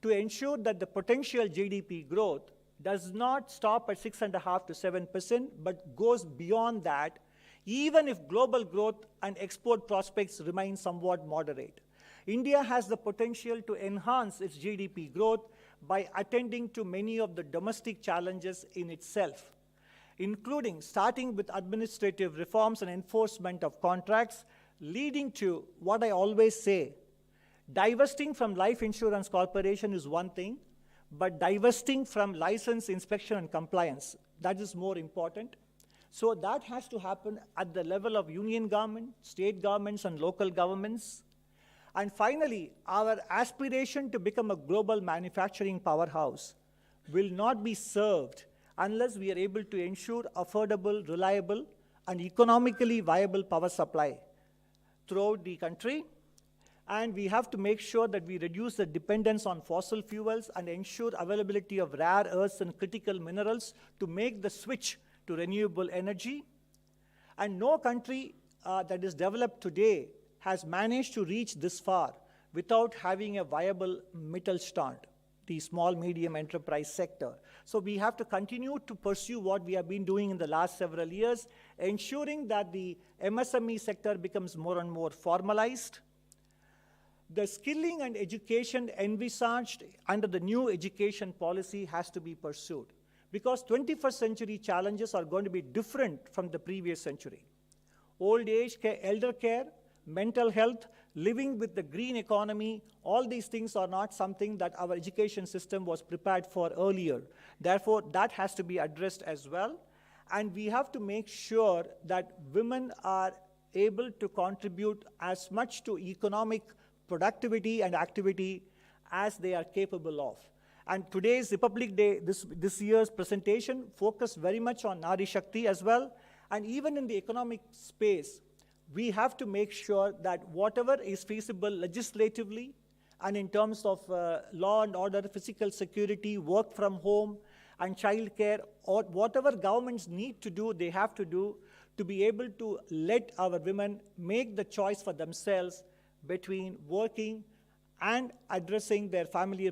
to ensure that the potential GDP growth does not stop at 6.5 to 7%, but goes beyond that, even if global growth and export prospects remain somewhat moderate. India has the potential to enhance its GDP growth by attending to many of the domestic challenges in itself, including starting with administrative reforms and enforcement of contracts, leading to what I always say, divesting from life insurance corporation is one thing, but divesting from license, inspection, and compliance, that is more important. So that has to happen at the level of union government, state governments, and local governments. And finally, our aspiration to become a global manufacturing powerhouse will not be served unless we are able to ensure affordable, reliable, and economically viable power supply throughout the country. And we have to make sure that we reduce the dependence on fossil fuels and ensure availability of rare earths and critical minerals to make the switch to renewable energy. And no country that is developed today has managed to reach this far without having a viable Mittelstand, the small, medium enterprise sector. So we have to continue to pursue what we have been doing in the last several years, ensuring that the MSME sector becomes more and more formalized. The skilling and education envisaged under the new education policy has to be pursued, because 21st century challenges are going to be different from the previous century. Old age care, elder care, mental health, living with the green economy, all these things are not something that our education system was prepared for earlier. Therefore, that has to be addressed as well. And we have to make sure that women are able to contribute as much to economic productivity and activity as they are capable of. And today's Republic Day, this year's presentation focused very much on Nari Shakti as well. And even in the economic space, we have to make sure that whatever is feasible legislatively and in terms of law and order, physical security, work from home, and child care, or whatever governments need to do, they have to do to be able to let our women make the choice for themselves between working and addressing their family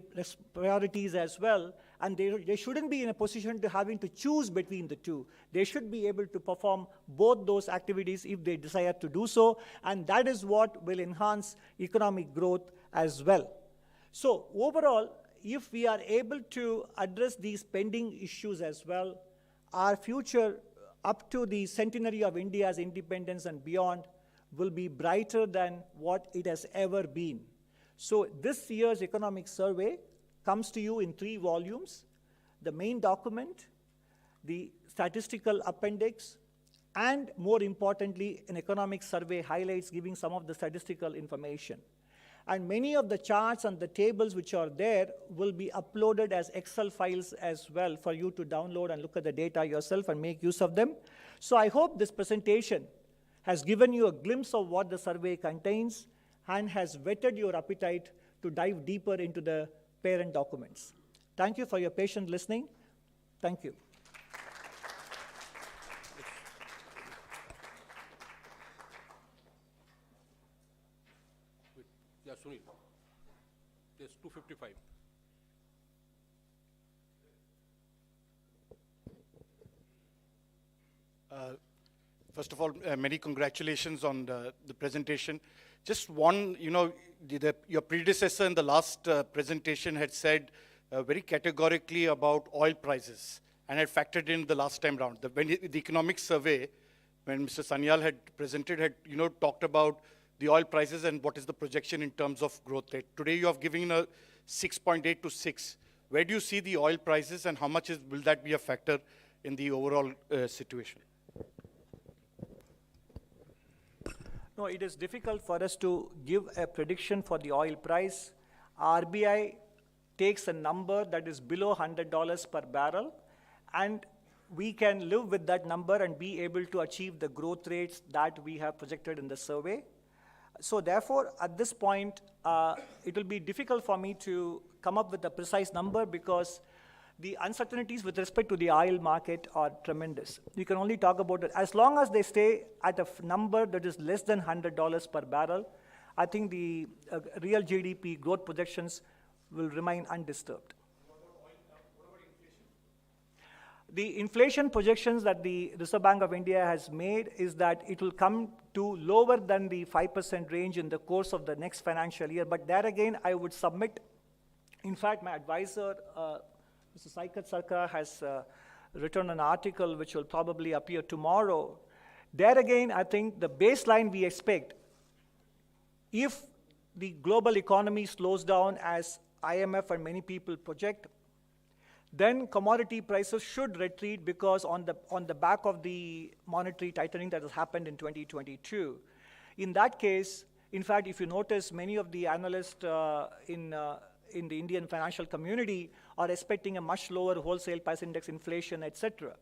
priorities as well. And they shouldn't be in a position to having to choose between the two. They should be able to perform both those activities if they desire to do so, and that is what will enhance economic growth as well. So overall, if we are able to address these pending issues as well, our future up to the centenary of India's independence and beyond will be brighter than what it has ever been. So this year's economic survey comes to you in 3 volumes: the main document, the statistical appendix, and more importantly, an economic survey highlights giving some of the statistical information. And many of the charts and the tables which are there will be uploaded as Excel files as well for you to download and look at the data yourself and make use of them. So I hope this presentation has given you a glimpse of what the survey contains and has whetted your appetite to dive deeper into the parent documents. Thank you for your patient listening. Thank you. Yeah, Sunil. Yes, 255. First of all, many congratulations on the presentation. Just one, your predecessor in the last presentation had said very categorically about oil prices and had factored in the last time round. The economic survey, when Mr. Sanyal had presented, had talked about the oil prices and what is the projection in terms of growth rate. Today you have given a 6.8 to 6. Where do you see the oil prices and how much will that be a factor in the overall situation? No, it is difficult for us to give a prediction for the oil price. RBI takes a number that is below $100 per barrel, and we can live with that number and be able to achieve the growth rates that we have projected in the survey. So therefore, at this point, it will be difficult for me to come up with a precise number because the uncertainties with respect to the oil market are tremendous. You can only talk about it. As long as they stay at a number that is less than $100 per barrel, I think the real GDP growth projections will remain undisturbed. The inflation projections that the Reserve Bank of India has made is that it will come to lower than the 5% range in the course of the next financial year. But there again, I would submit, in fact, my advisor, Mr. Saikat Sarkar, has written an article which will probably appear tomorrow. There again, I think the baseline we expect, if the global economy slows down as IMF and many people project, then commodity prices should retreat because on the back of the monetary tightening that has happened in 2022. In that case, in fact, if you notice, many of the analysts in the Indian financial community are expecting a much lower wholesale price index inflation, etc.,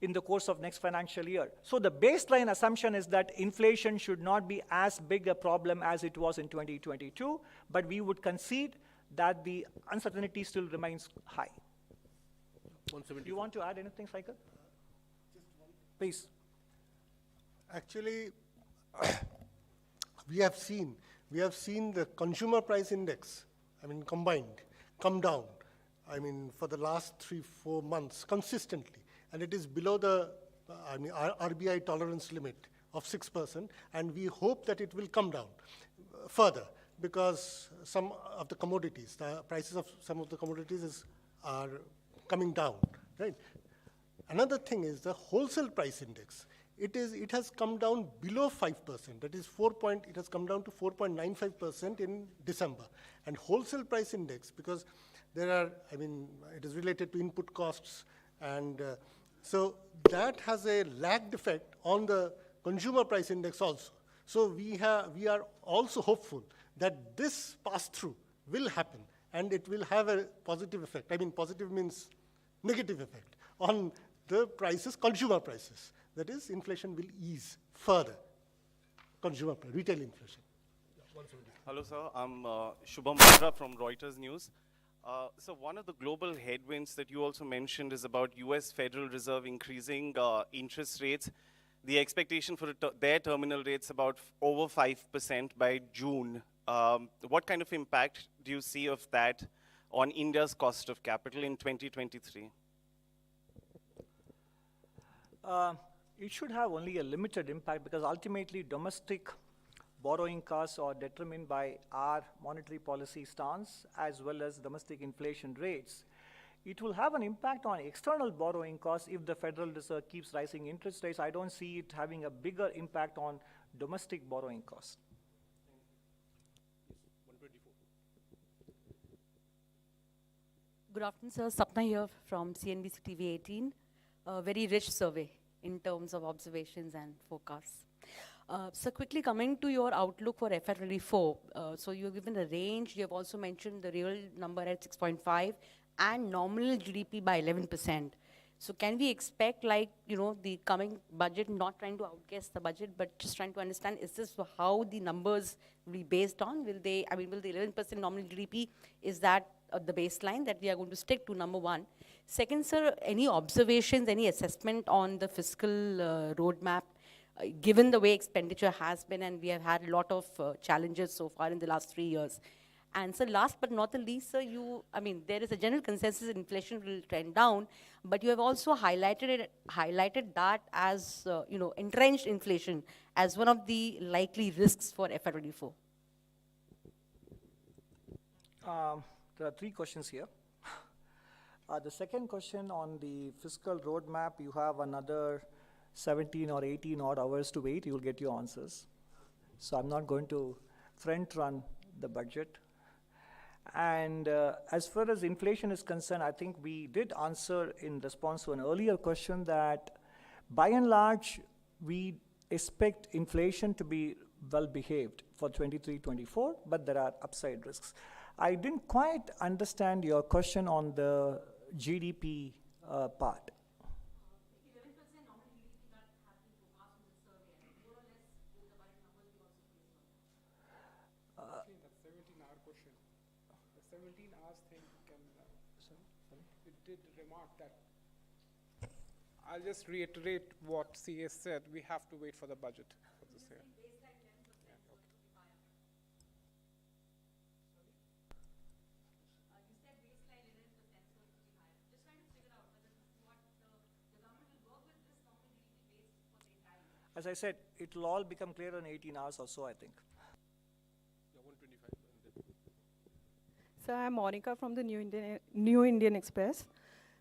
in the course of next financial year. So the baseline assumption is that inflation should not be as big a problem as it was in 2022, but we would concede that the uncertainty still remains high. Do you want to add anything, Saikat? Please. Actually, we have seen the consumer price index, combined, come down, for the last 3-4 months consistently. And it is below the, RBI tolerance limit of 6%. And we hope that it will come down further because some of the commodities, the prices of some of the commodities are coming down, right? Another thing is the wholesale price index. It has come down below 5%. That is it has come down to 4.95% in December. And wholesale price index, because there are, it is related to input costs, and so that has a lagged effect on the consumer price index also. So we are also hopeful that this pass-through will happen, and it will have a positive effect. Positive means negative effect on the prices, consumer prices. That is, inflation will ease further. Consumer price, retail inflation. Hello, sir. I'm Shubham Mundra from Reuters News. So one of the global headwinds that you also mentioned is about US Federal Reserve increasing interest rates. The expectation for their terminal rates about over 5% by June. What kind of impact do you see of that on India's cost of capital in 2023? It should have only a limited impact because ultimately domestic borrowing costs are determined by our monetary policy stance as well as domestic inflation rates. It will have an impact on external borrowing costs if the Federal Reserve keeps rising interest rates. I don't see it having a bigger impact on domestic borrowing costs. Good afternoon, sir. Sapna here from CNBC TV 18. A very rich survey in terms of observations and forecasts. So quickly coming to your outlook for FY24, so you've given a range. You have also mentioned the real number at 6.5 and nominal GDP by 11%. So can we expect, the coming budget, not trying to outguess the budget, but just trying to understand, is this how the numbers will be based on? Will the 11% nominal GDP, is that the baseline that we are going to stick to, number one? Second, sir, any observations, any assessment on the fiscal roadmap, given the way expenditure has been, and we have had a lot of challenges so far in the last 3 years? And so last but not the least, sir, there is a general consensus that inflation will trend down, but you have also highlighted that as, entrenched inflation as one of the likely risks for FY24. There are 3 questions here. The second question on the fiscal roadmap, you have another 17 or 18 odd hours to wait. You will get your answers. So I'm not going to front run the budget. And as far as inflation is concerned, I think we did answer in response to an earlier question that by and large, we expect inflation to be well behaved for 23-24, but there are upside risks. I didn't quite understand your question on the GDP part. Actually, the 17-hour question. The 17 hours thing can, it did remark that. I'll just reiterate what CS said. We have to wait for the budget for this year. As I said, it will all become clear in 18 hours or so, I think. Yeah, 125. And then So I'm Monica from the New Indian Express.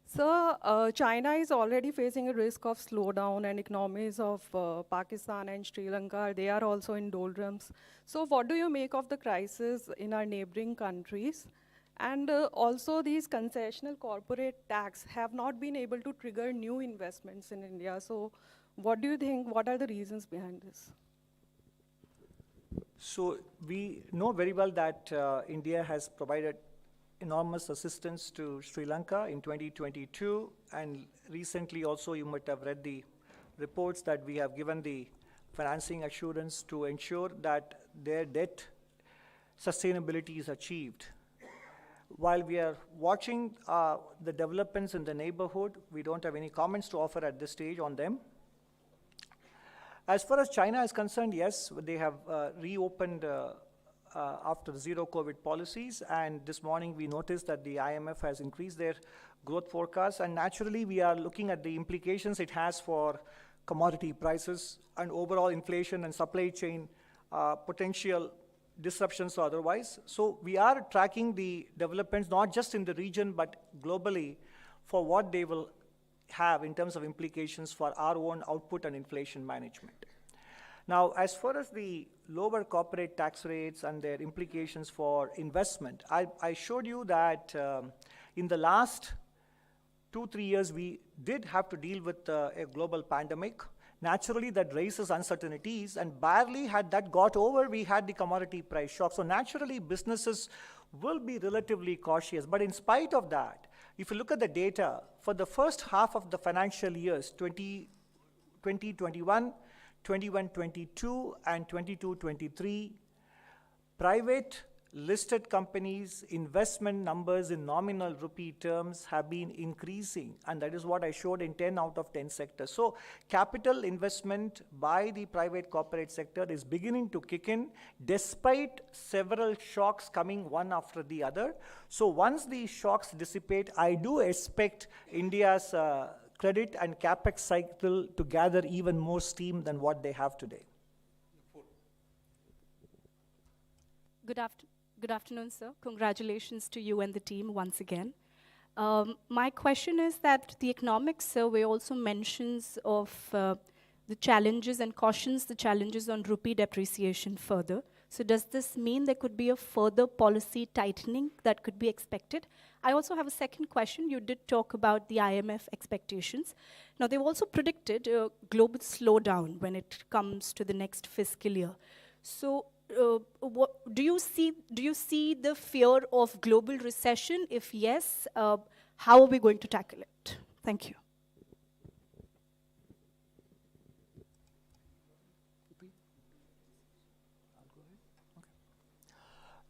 So China is already facing a risk of slowdown, and economies of Pakistan and Sri Lanka, they are also in doldrums. So what do you make of the crisis in our neighboring countries? And also these concessional corporate tax have not been able to trigger new investments in India. So what do you think, what are the reasons behind this? So we know very well that India has provided enormous assistance to Sri Lanka in 2022, and recently also you might have read the reports that we have given the financing assurance to ensure that their debt sustainability is achieved. While we are watching the developments in the neighborhood, we don't have any comments to offer at this stage on them. As far as China is concerned, yes, they have reopened after zero COVID policies, and this morning we noticed that the IMF has increased their growth forecast, and naturally we are looking at the implications it has for commodity prices and overall inflation and supply chain potential disruptions or otherwise. So we are tracking the developments not just in the region but globally for what they will have in terms of implications for our own output and inflation management. Now, as far as the lower corporate tax rates and their implications for investment, I showed you that in the last 2-3 years, we did have to deal with a global pandemic. Naturally, that raises uncertainties, and barely had that got over, we had the commodity price shock. So naturally, businesses will be relatively cautious. But in spite of that, if you look at the data, for the first half of the financial years, 2021, 21-22 and 22-23, private listed companies' investment numbers in nominal rupee terms have been increasing, and that is what I showed in 10 out of 10 sectors. So capital investment by the private corporate sector is beginning to kick in despite several shocks coming one after the other. So once these shocks dissipate, I do expect India's credit and capex cycle to gather even more steam than what they have today. Good afternoon, sir. Congratulations to you and the team once again. My question is that the economic survey also mentions of the challenges and cautions the challenges on rupee depreciation further. So does this mean there could be a further policy tightening that could be expected? I also have a second question. You did talk about the IMF expectations. Now, they've also predicted a global slowdown when it comes to the next fiscal year. So what, do you see the fear of global recession? If yes, how are we going to tackle it? Thank you.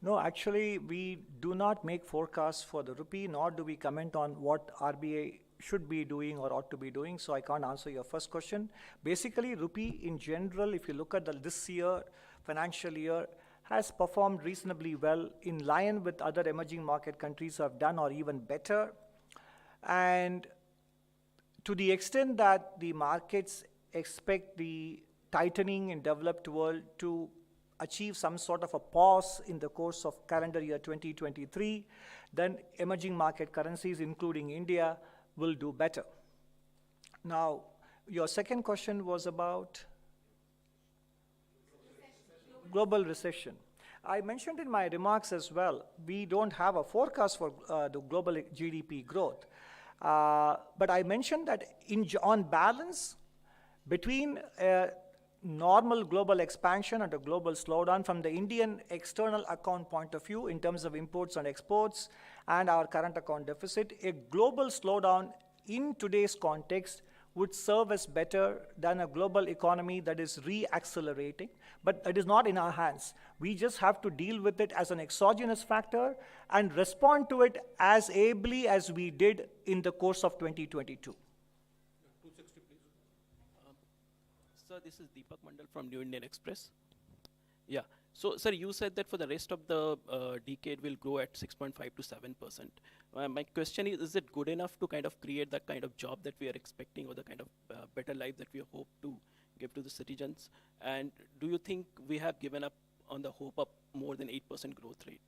No, actually, we do not make forecasts for the rupee, nor do we comment on what RBI should be doing or ought to be doing, so I can't answer your first question. Basically, rupee in general, if you look at this year, financial year, has performed reasonably well in line with other emerging market countries have done or even better. And to the extent that the markets expect the tightening in developed world to achieve some sort of a pause in the course of calendar year 2023, then emerging market currencies, including India, will do better. Now, your second question was about global recession. I mentioned in my remarks as well, we don't have a forecast for the global GDP growth. But I mentioned that on balance, between normal global expansion and a global slowdown from the Indian external account point of view in terms of imports and exports and our current account deficit, a global slowdown in today's context would serve us better than a global economy that is re-accelerating, but it is not in our hands. We just have to deal with it as an exogenous factor and respond to it as ably as we did in the course of 2022. Sir, this is Deepak Mandal from New Indian Express. Yeah. So, sir, you said that for the rest of the decade we'll grow at 6.5 to 7%. My question is it good enough to kind of create that kind of job that we are expecting or the kind of better life that we hope to give to the citizens? And do you think we have given up on the hope of more than 8% growth rate?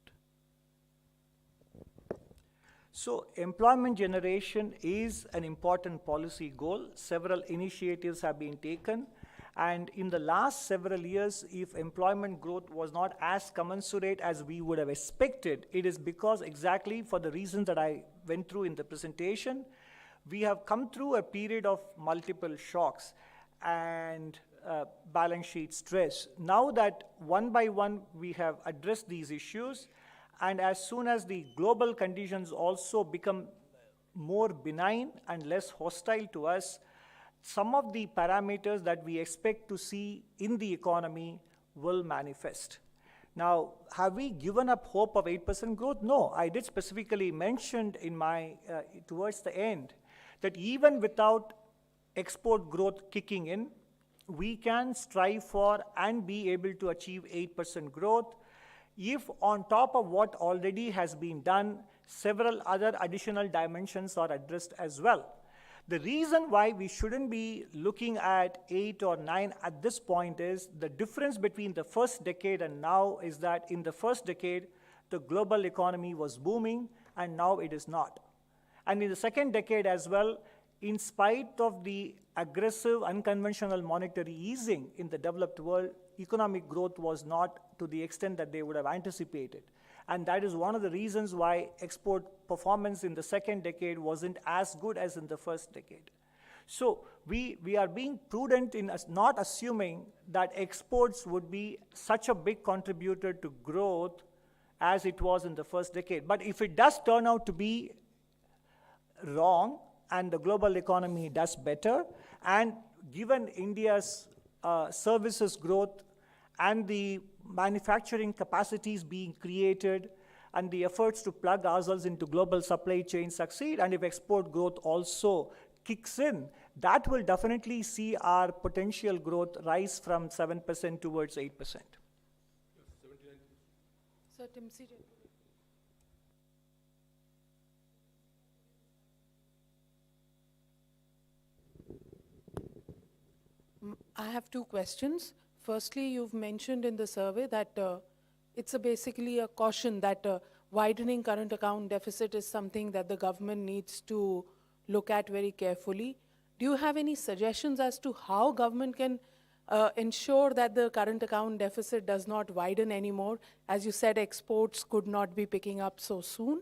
So employment generation is an important policy goal. Several initiatives have been taken. And in the last several years, if employment growth was not as commensurate as we would have expected, it is because exactly for the reasons that I went through in the presentation, we have come through a period of multiple shocks and balance sheet stress. Now that one by one we have addressed these issues, and as soon as the global conditions also become more benign and less hostile to us, some of the parameters that we expect to see in the economy will manifest. Now, have we given up hope of 8% growth? No, I did specifically mention in my, towards the end, that even without export growth kicking in, we can strive for and be able to achieve 8% growth if on top of what already has been done, several other additional dimensions are addressed as well. The reason why we shouldn't be looking at 8 or 9 at this point is the difference between the first decade and now is that in the first decade, the global economy was booming and now it is not. And in the second decade as well, in spite of the aggressive, unconventional monetary easing in the developed world, economic growth was not to the extent that they would have anticipated. And that is one of the reasons why export performance in the second decade wasn't as good as in the first decade. So we are being prudent in not assuming that exports would be such a big contributor to growth as it was in the first decade. But if it does turn out to be wrong and the global economy does better, and given India's services growth and the manufacturing capacities being created and the efforts to plug ourselves into global supply chains succeed, and if export growth also kicks in, that will definitely see our potential growth rise from 7% towards 8%. Sir, Tim C. I have two questions. Firstly, you've mentioned in the survey that it's basically a caution that widening current account deficit is something that the government needs to look at very carefully. Do you have any suggestions as to how government can ensure that the current account deficit does not widen anymore? As you said, exports could not be picking up so soon.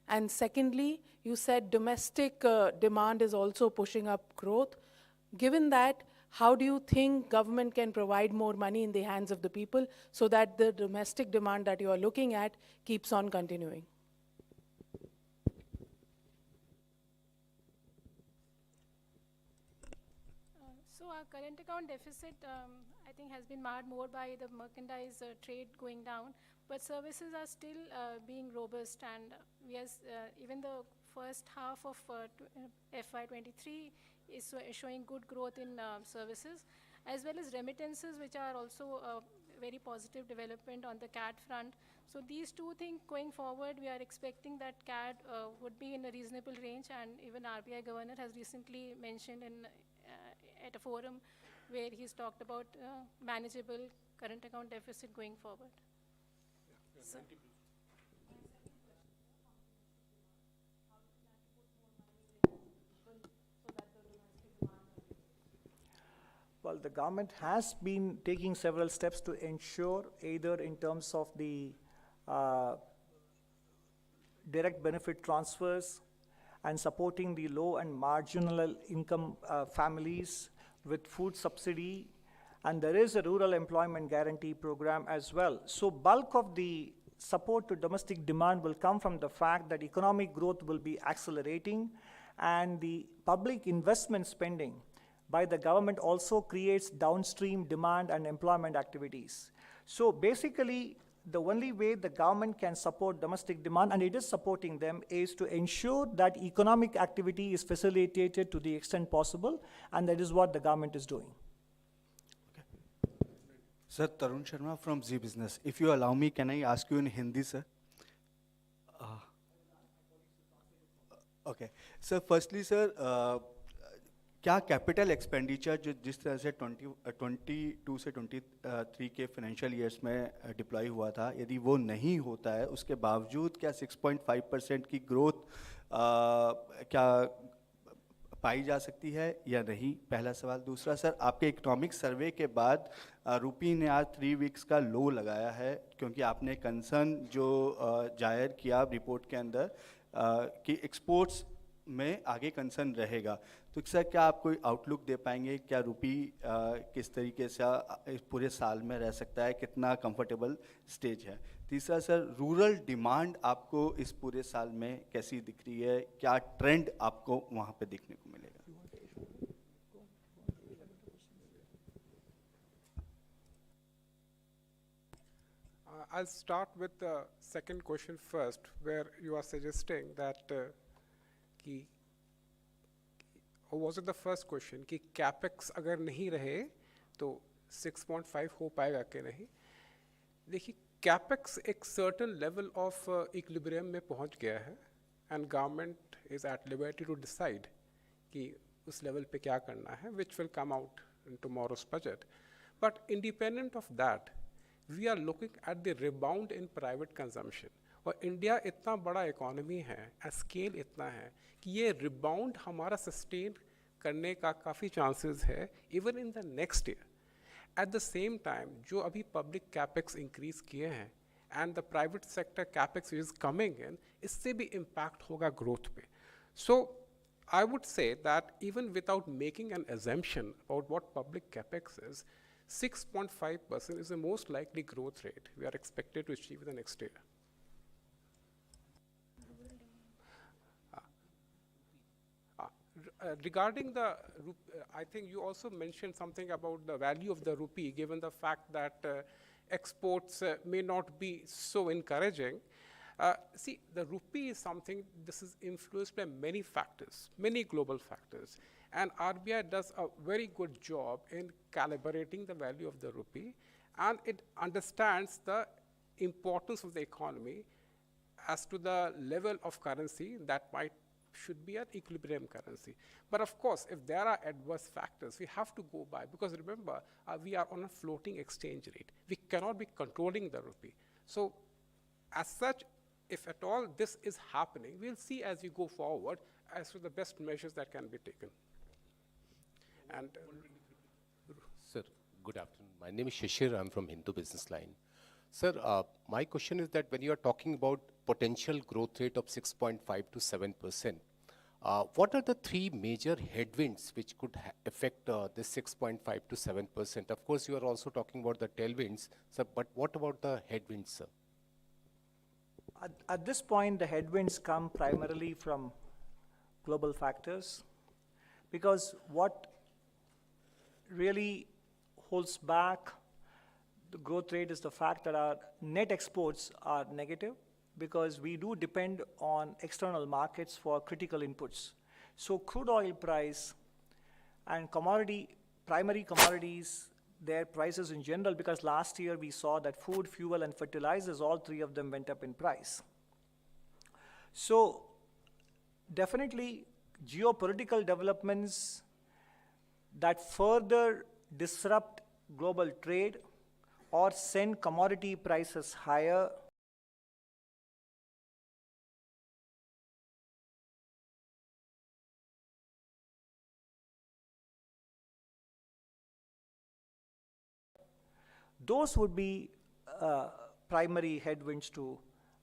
And secondly, you said domestic demand is also pushing up growth. Given that, how do you think government can provide more money in the hands of the people so that the domestic demand that you are looking at keeps on continuing? So our current account deficit, I think, has been marred more by the merchandise trade going down, but services are still being robust, and we are, even the first half of FY23 is showing good growth in services, as well as remittances, which are also a very positive development on the CAD front. So these two things going forward, we are expecting that CAD would be in a reasonable range, and even RBI governor has recently mentioned in at a forum where he's talked about manageable current account deficit going forward. So, well, the government has been taking several steps to ensure either in terms of the direct benefit transfers and supporting the low and marginal income families with food subsidy and there is a rural employment guarantee program as well. So bulk of the support to domestic demand will come from the fact that economic growth will be accelerating, and the public investment spending by the government also creates downstream demand and employment activities. So basically, the only way the government can support domestic demand, and it is supporting them, is to ensure that economic activity is facilitated to the extent possible, and that is what the government is doing. Sir, Tarun Sharma from Z Business. If you allow me, can I ask you in Hindi, sir? Okay. Sir, firstly, sir, क्या capital expenditure जो जिस तरह से 22 से 23 के financial years में deploy हुआ था, यदि वो नहीं होता है, उसके बावजूद क्या 6.5% की ग्रोथ क्या पाई जा सकती है या नहीं? पहला सवाल। दूसरा सर, आपके इकोनॉमिक सर्वे के बाद रुपी ने आज 3 वीक्स का लो लगाया है, क्योंकि आपने कंसर्न जो जाहिर किया रिपोर्ट के अंदर कि एक्सपोर्ट्स में आगे कंसर्न रहेगा। तो सर, क्या आप कोई आउटलुक दे पाएंगे, क्या रुपी किस तरीके से इस पूरे साल में रह सकता है, कितना कंफर्टेबल स्टेज है? तीसरा सर, रूरल डिमांड आपको इस पूरे साल में कैसी दिख रही है, क्या ट्रेंड आपको वहाँ पे देखने को मिलेगा? I'll start with the second question first, where you are suggesting that or was it the first question कि capex अगर नहीं रहे तो 6.5 हो पाएगा कि नहीं? देखिए, capex एक certain level of equilibrium में पहुंच गया है, and government is at liberty to decide कि उस level पे क्या करना है, which will come out in tomorrow's budget. But independent of that, we are looking at the rebound in private consumption. और इंडिया इतना बड़ा इकोनॉमी है, स्केल इतना है कि ये रिबाउंड हमारा सस्टेन करने का काफ़ी चांसेस है even in the next year. At the same time जो अभी पब्लिक कैपेक्स इंक्रीज किए हैं and the private sector capex is coming in, इससे भी इम्पैक्ट होगा ग्रोथ पे। So I would say that even without making an assumption about what public capex is, 6.5% is the most likely growth rate we are expected to achieve in the next year. Regarding the, I think you also mentioned something about the value of the rupee, given the fact that exports may not be so encouraging. See, the rupee is something, this is influenced by many factors, many global factors. And RBI does a very good job in calibrating the value of the rupee, and it understands the importance of the economy as to the level of currency that should be an equilibrium currency. But of course, if there are adverse factors, we have to go by, because remember, we are on a floating exchange rate. We cannot be controlling the rupee. So as such, if at all this is happening, we'll see as we go forward as to the best measures that can be taken. And Sir, good afternoon. My name is Shishir. I'm from Hindu Business Line. Sir, my question is that when you are talking about potential growth rate of 6.5 to 7%, what are the three major headwinds which could affect this 6.5 to 7%? Of course, you are also talking about the tailwinds, sir, but what about the headwinds, sir? At this point, the headwinds come primarily from global factors, because what really holds back the growth rate is the fact that our net exports are negative, because we do depend on external markets for critical inputs. So crude oil price and primary commodities, their prices in general, because last year we saw that food, fuel, and fertilizers, all three of them went up in price. So definitely geopolitical developments that further disrupt global trade or send commodity prices higher those would be primary headwinds to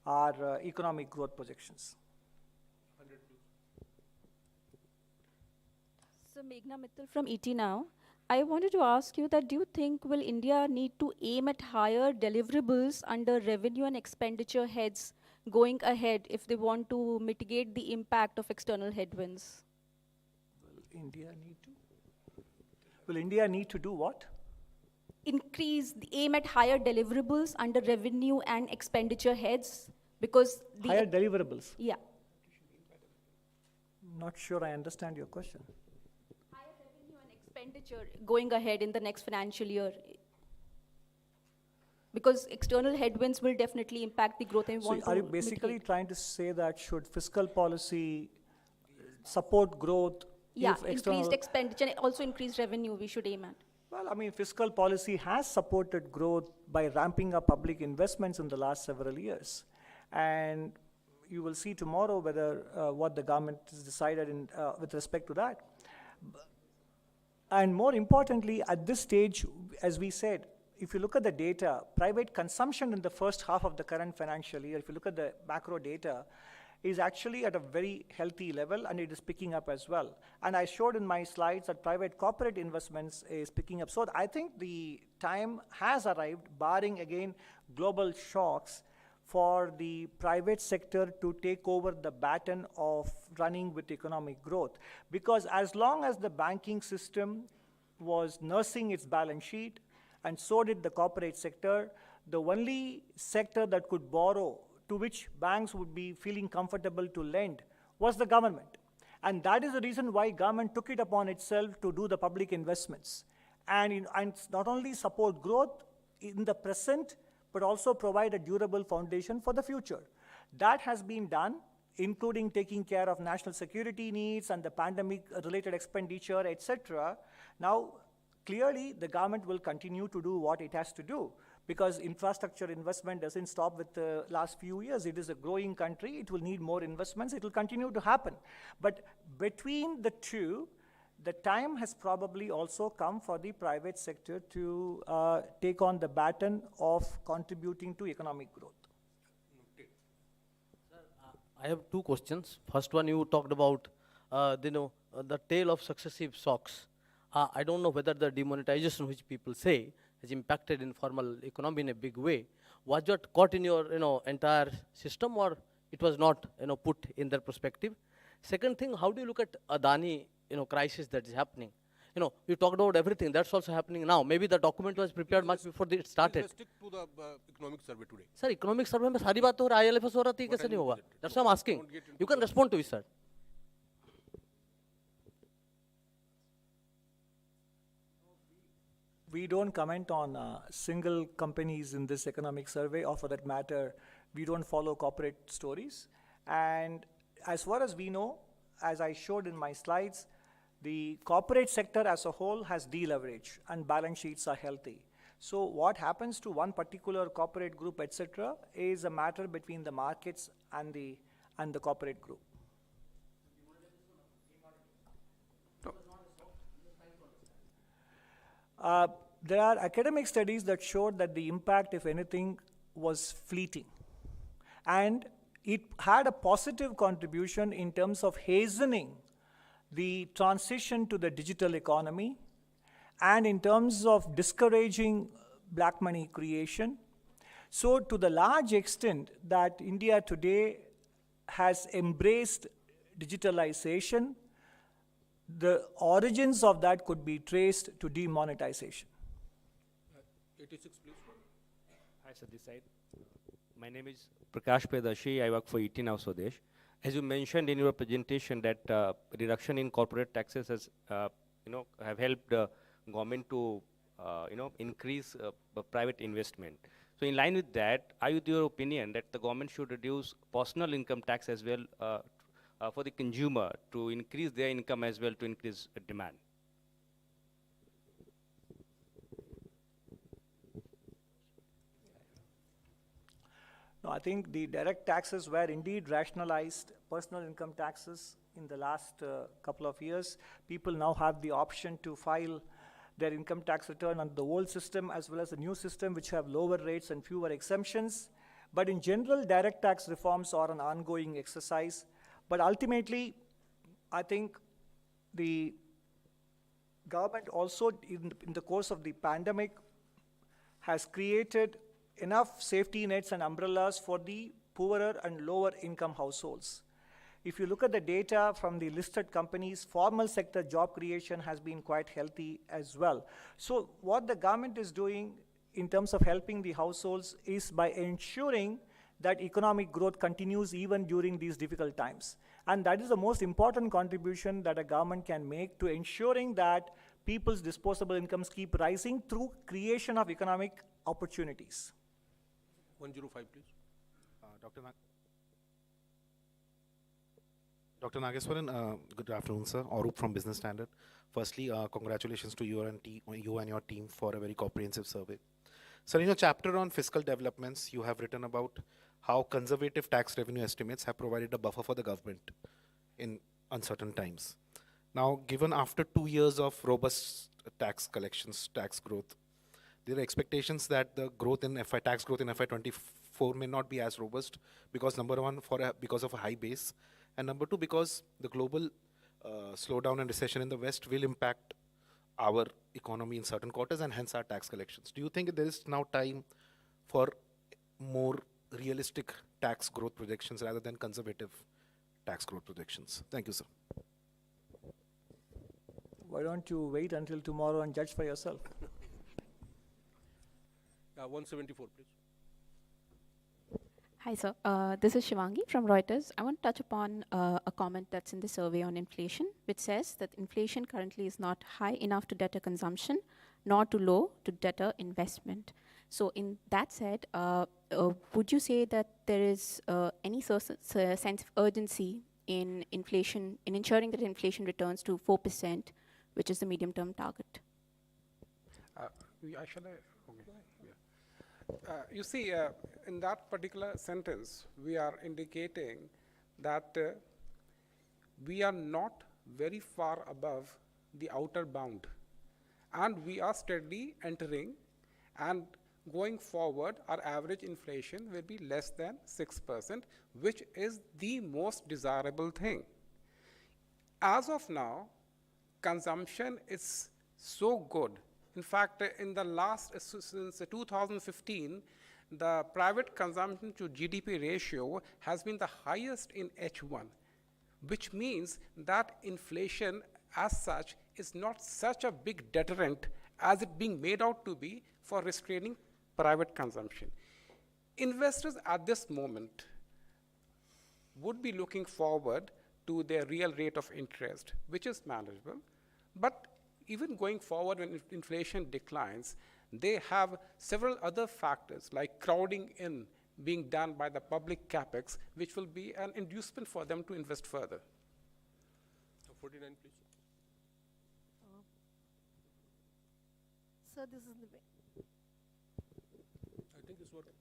our economic growth projections. So Meghna Mittal from ET Now. I wanted to ask you that do you think will India need to aim at higher deliverables under revenue and expenditure heads going ahead if they want to mitigate the impact of external headwinds? Will India need to do what? Increase the aim at higher deliverables under revenue and expenditure heads because the Higher deliverables. yeah. Not sure I understand your question. Higher revenue and expenditure going ahead in the next financial year. Because external headwinds will definitely impact the growth and we So want are you to basically mitigate. trying to say that should fiscal policy support growth? Yeah, if external- increased expenditure and also increased revenue we should aim at. Well, I mean, fiscal policy has supported growth by ramping up public investments in the last several years. And you will see tomorrow whether what the government has decided with respect to that. And more importantly, at this stage, as we said, if you look at the data, private consumption in the first half of the current financial year, if you look at the macro data, is actually at a very healthy level and it is picking up as well. And I showed in my slides that private corporate investments is picking up. So I think the time has arrived, barring again global shocks, for the private sector to take over the baton of running with economic growth. Because as long as the banking system was nursing its balance sheet, and so did the corporate sector, the only sector that could borrow, to which banks would be feeling comfortable to lend, was the government. And that is the reason why government took it upon itself to do the public investments. And not only support growth in the present, but also provide a durable foundation for the future. That has been done, including taking care of national security needs and the pandemic-related expenditure, etc. Now, clearly, the government will continue to do what it has to do, because infrastructure investment doesn't stop with the last few years. It is a growing country. It will need more investments. It will continue to happen. But between the two, the time has probably also come for the private sector to take on the baton of contributing to economic growth. I have two questions. First one, you talked about the tale of successive shocks. I don't know whether the demonetization, which people say, has impacted informal economy in a big way. Was that caught in your entire system, or it was not put in their perspective? Second thing, how do you look at Adani crisis that is happening? You talked about everything. That's also happening now. Maybe the document was prepared much before it started. Let's stick to the economic survey today. Sir, economic survey में सारी बात हो रहा है, ILFS हो रहा थी, कैसे नहीं होगा? That's what I'm asking. You can respond to it, sir. We don't comment on single companies in this economic survey, or for that matter, we don't follow corporate stories. And as far as we know, as I showed in my slides, the corporate sector as a whole has deleveraged and balance sheets are healthy. So what happens to one particular corporate group, etc., is a matter between the markets and the corporate group. There are academic studies that showed that the impact, if anything, was fleeting. And it had a positive contribution in terms of hastening the transition to the digital economy and in terms of discouraging black money creation. So to the large extent that India today has embraced digitalization, the origins of that could be traced to demonetization. 86, please. Hi, sir, this side. My name is Prakash Pedashi. I work for ET Now Swadesh. As you mentioned in your presentation that reduction in corporate taxes has, have helped government to, increase private investment. So in line with that, are you your opinion that the government should reduce personal income tax as well for the consumer to increase their income as well to increase demand? No, I think the direct taxes were indeed rationalized, personal income taxes in the last couple of years. People now have the option to file their income tax return under the old system as well as the new system, which have lower rates and fewer exemptions. But in general, direct tax reforms are an ongoing exercise. But ultimately, I think the government also, in the course of the pandemic, has created enough safety nets and umbrellas for the poorer and lower income households. If you look at the data from the listed companies, formal sector job creation has been quite healthy as well. So what the government is doing in terms of helping the households is by ensuring that economic growth continues even during these difficult times. And that is the most important contribution that a government can make to ensuring that people's disposable incomes keep rising through creation of economic opportunities. 105, please. Dr. Nageswaran, good afternoon, sir. Arup from Business Standard. Firstly, congratulations to you and your team for a very comprehensive survey. Sir, in your chapter on fiscal developments, you have written about how conservative tax revenue estimates have provided a buffer for the government in uncertain times. Now, given after 2 years of robust tax collections, tax growth, there are expectations that the growth in tax growth in FY24 may not be as robust because number one, because of a high base, and number two, because the global slowdown and recession in the West will impact our economy in certain quarters and hence our tax collections. Do you think there is now time for more realistic tax growth projections rather than conservative tax growth projections? Thank you, sir. Why don't you wait until tomorrow and judge for yourself? 174, please. Hi, sir. This is Shivangi from Reuters. I want to touch upon a comment that's in the survey on inflation, which says that inflation currently is not high enough to deter consumption, nor too low to deter investment. So in that said, would you say that there is any sense of urgency in inflation, in ensuring that inflation returns to 4%, which is the medium-term target? You see, in that particular sentence, we are indicating that we are not very far above the outer bound. And we are steadily entering, and going forward, our average inflation will be less than 6%, which is the most desirable thing. As of now, consumption is so good. In fact, in the since 2015, the private consumption to GDP ratio has been the highest in H1, which means that inflation as such is not such a big deterrent as it being made out to be for restraining private consumption. Investors at this moment would be looking forward to their real rate of interest, which is manageable. But even going forward, when inflation declines, they have several other factors like crowding in being done by the public capex, which will be an inducement for them to invest further. 49, please. Sir, this is the way. I think it's working.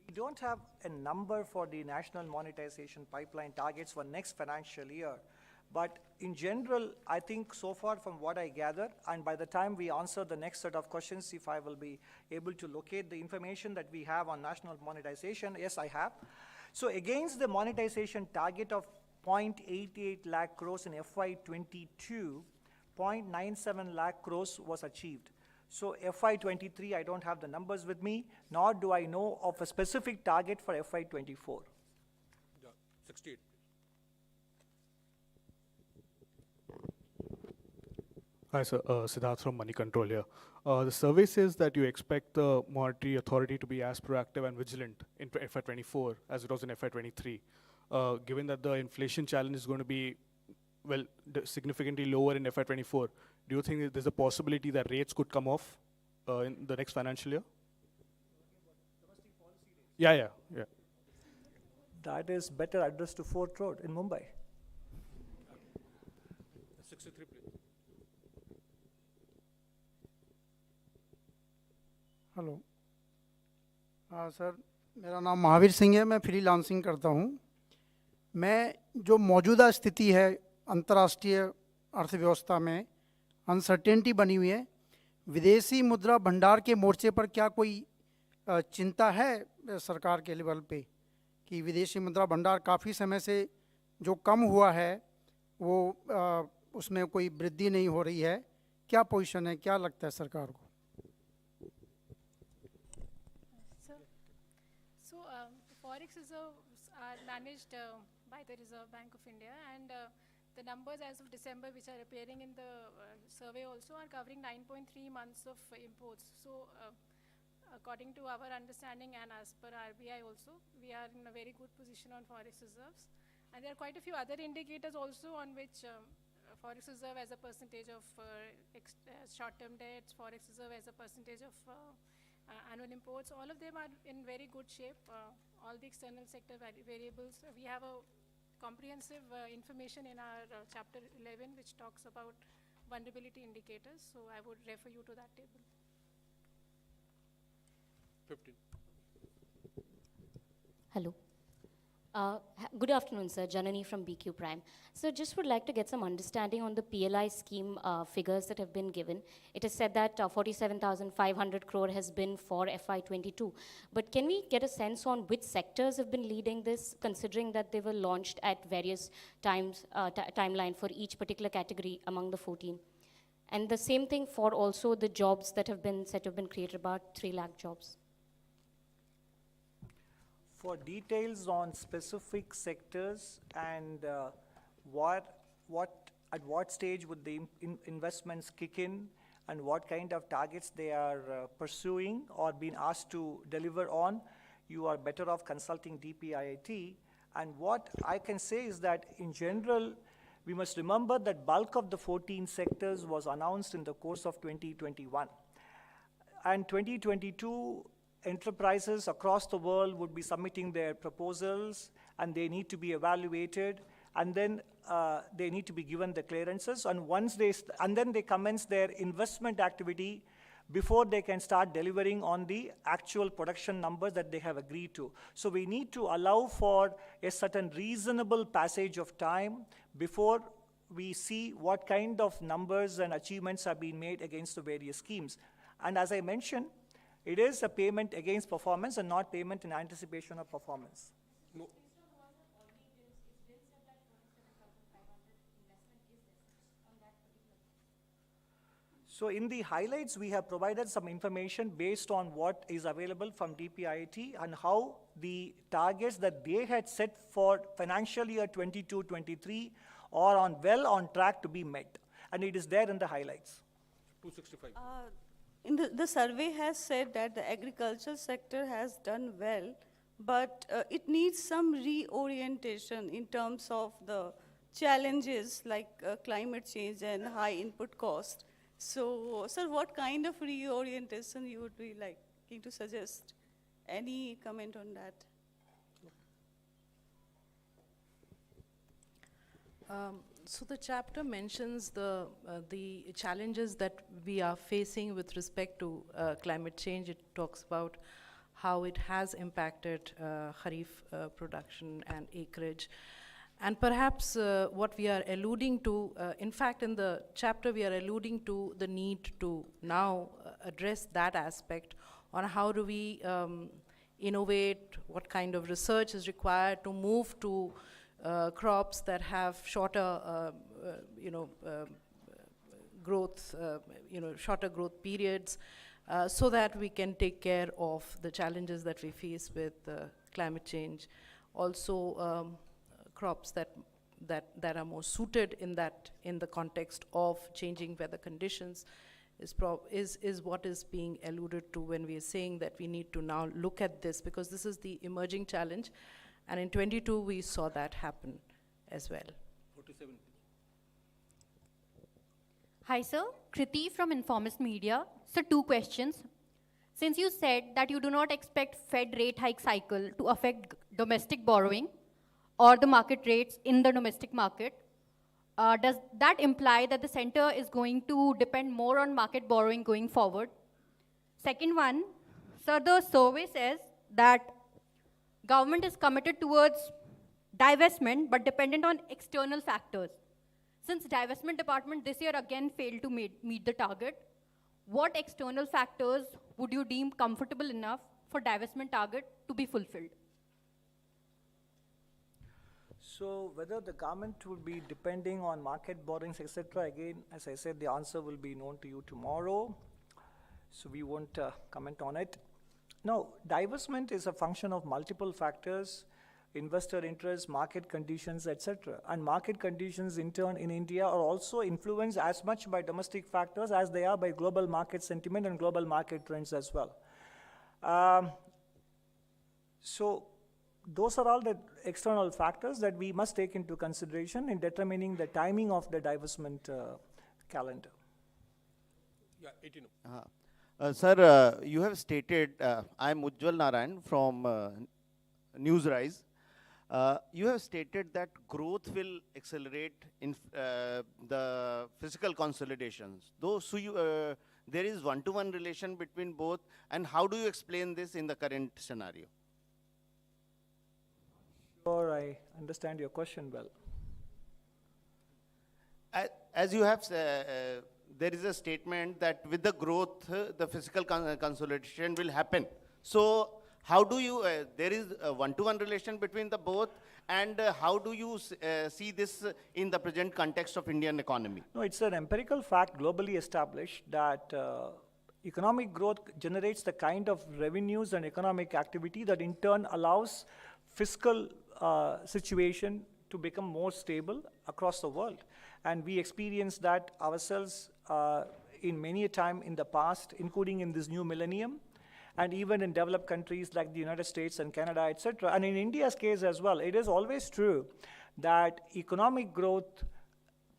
We don't have a number for the national monetization pipeline targets for next financial year. But in general, I think so far from what I gather, and by the time we answer the next set of questions, if I will be able to locate the information that we have on national monetization, yes, I have. So against the monetization target of 0.88 lakh crores in FY22, 0.97 lakh crores was achieved. So FY23, I don't have the numbers with me, nor do I know of a specific target for FY24. 68. Hi, sir. Siddharth from Money Control here. The survey says that you expect the monetary authority to be as proactive and vigilant in FY24 as it was in FY23. Given that the inflation challenge is going to be, well, significantly lower in FY24, do you think that there's a possibility that rates could come off in the next financial year? Yeah. That is better addressed to Fort Road in Mumbai. 63, please. Hello. Sir, मेरा नाम महावीर सिंह है, मैं freelancing करता हूँ। मैं जो मौजूदा स्थिति है अंतर्राष्ट्रीय अर्थव्यवस्था में अनसर्टेनिटी बनी हुई है, विदेशी मुद्रा भंडार के मोर्चे पर क्या कोई चिंता है सरकार के लेवल पे कि विदेशी मुद्रा भंडार काफ़ी समय से जो कम हुआ है वो उसमें कोई वृद्धि नहीं हो रही है? क्या पोजीशन है, क्या लगता है सरकार को? So, the forex reserves are managed by the Reserve Bank of India, and the numbers as of December, which are appearing in the survey also, are covering 9.3 months of imports. So, according to our understanding and as per RBI also, we are in a very good position on forex reserves. And there are quite a few other indicators also on which forex reserve as a percentage of short-term debts, forex reserve as a percentage of annual imports, all of them are in very good shape. All the external sector variables, we have a comprehensive information in our chapter 11 which talks about vulnerability indicators, so I would refer you to that table. 15. Hello. Good afternoon, sir. Janani from BQ Prime. So just would like to get some understanding on the PLI scheme figures that have been given. It is said that 47,500 crore has been for FY22. But can we get a sense on which sectors have been leading this, considering that they were launched at various times, timeline for each particular category among the 14? And the same thing for also the jobs that have been said to have been created, about 3 lakh jobs. For details on specific sectors and at what stage would the investments kick in and what kind of targets they are pursuing or being asked to deliver on, you are better off consulting DPIIT. And what I can say is that in general, we must remember that bulk of the 14 sectors was announced in the course of 2021. And 2022, enterprises across the world would be submitting their proposals, and they need to be evaluated, and then they need to be given the clearances. And once and then they commence their investment activity before they can start delivering on the actual production numbers that they have agreed to. So we need to allow for a certain reasonable passage of time before we see what kind of numbers and achievements are being made against the various schemes. And as I mentioned, it is a payment against performance and not payment in anticipation of performance. No. So in the highlights, we have provided some information based on what is available from DPIIT and how the targets that they had set for financial year 22-23 are well on track to be met. And it is there in the highlights. 265. The survey has said that the agricultural sector has done well, but it needs some reorientation in terms of the challenges like climate change and high input cost. So, sir, what kind of reorientation you would be liking to suggest? Any comment on that? So the chapter mentions the challenges that we are facing with respect to climate change. It talks about how it has impacted kharif production and acreage. And perhaps what we are alluding to, in fact, in the chapter we are alluding to the need to now address that aspect on how do we innovate, what kind of research is required to move to crops that have shorter, growth, shorter growth periods, so that we can take care of the challenges that we face with climate change. Also, crops that are more suited in the context of changing weather conditions is what is being alluded to when we are saying that we need to now look at this, because this is the emerging challenge. And in 22, we saw that happen as well. 47. Hi, sir. Kriti from Informist Media. So, 2 questions. Since you said that you do not expect Fed rate hike cycle to affect domestic borrowing or the market rates in the domestic market, does that imply that the center is going to depend more on market borrowing going forward? Second one, sir, the survey says that government is committed towards divestment but dependent on external factors. Since divestment department this year again failed to meet the target, what external factors would you deem comfortable enough for divestment target to be fulfilled? So whether the government will be depending on market borrowings, etc., again, as I said, the answer will be known to you tomorrow. So we won't comment on it. Now, divestment is a function of multiple factors: investor interest, market conditions, etc. And market conditions in turn in India are also influenced as much by domestic factors as they are by global market sentiment and global market trends as well. So those are all the external factors that we must take into consideration in determining the timing of the divestment calendar. Yeah, 18. Sir, you have stated, I am Ujjwal Narayan from Newsrise. You have stated that growth will accelerate in the physical consolidations. Though there is one-to-one relation between both, and how do you explain this in the current scenario? Sure, I understand your question well. As you have there is a statement that with the growth, the physical consolidation will happen. So how do you, there is a one-to-one relation between the both, and how do you see this in the present context of Indian economy? No, it's an empirical fact globally established that economic growth generates the kind of revenues and economic activity that in turn allows fiscal situation to become more stable across the world. And we experienced that ourselves in many a time in the past, including in this new millennium, and even in developed countries like the United States and Canada, etc. And in India's case as well, it is always true that economic growth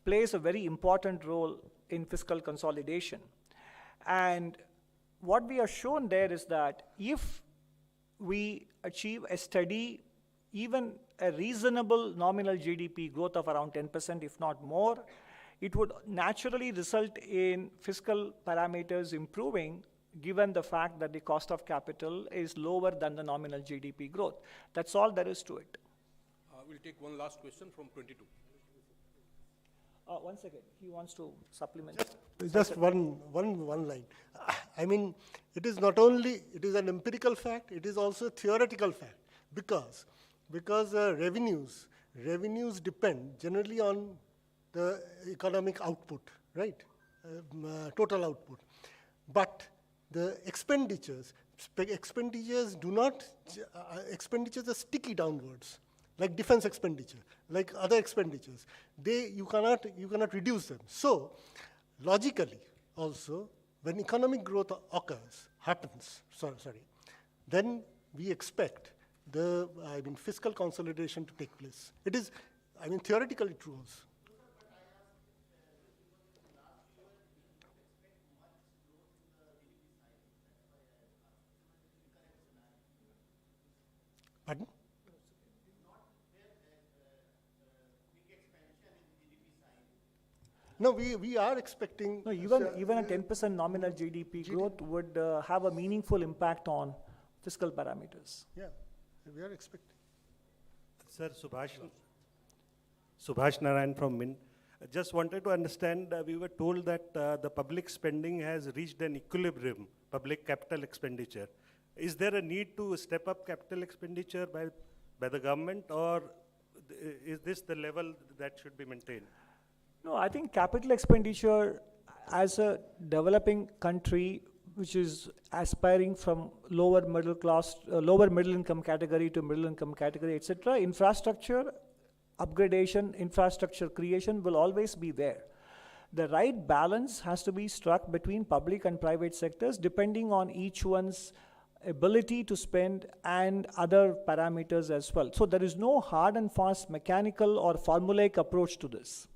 plays a very important role in fiscal consolidation. And what we are shown there is that if we achieve a steady, even a reasonable nominal GDP growth of around 10%, if not more, it would naturally result in fiscal parameters improving, given the fact that the cost of capital is lower than the nominal GDP growth. That's all there is to it. We'll take one last question from 22. 1 second, he wants to supplement. Just one line. I mean, it is not only, it is an empirical fact, it is also a theoretical fact, because revenues depend generally on the economic output, right? Total output. But the expenditures do not, expenditures are sticky downwards, like defense expenditure, like other expenditures. You cannot reduce them. So, logically also, when economic growth happens, then we expect the, fiscal consolidation to take place. It is, theoretically true also. Pardon? No, we are expecting. No, even a 10% nominal GDP growth would have a meaningful impact on fiscal parameters. Yeah, we are expecting. Sir, Subhash Narayan from Mint. I just wanted to understand, we were told that the public spending has reached an equilibrium, public capital expenditure. Is there a need to step up capital expenditure by the government, or is this the level that should be maintained? No, I think capital expenditure as a developing country which is aspiring from lower middle class, lower middle income category to middle income category, etc., infrastructure upgradation, infrastructure creation will always be there. The right balance has to be struck between public and private sectors depending on each one's ability to spend and other parameters as well. So there is no hard and fast mechanical or formulaic approach to this.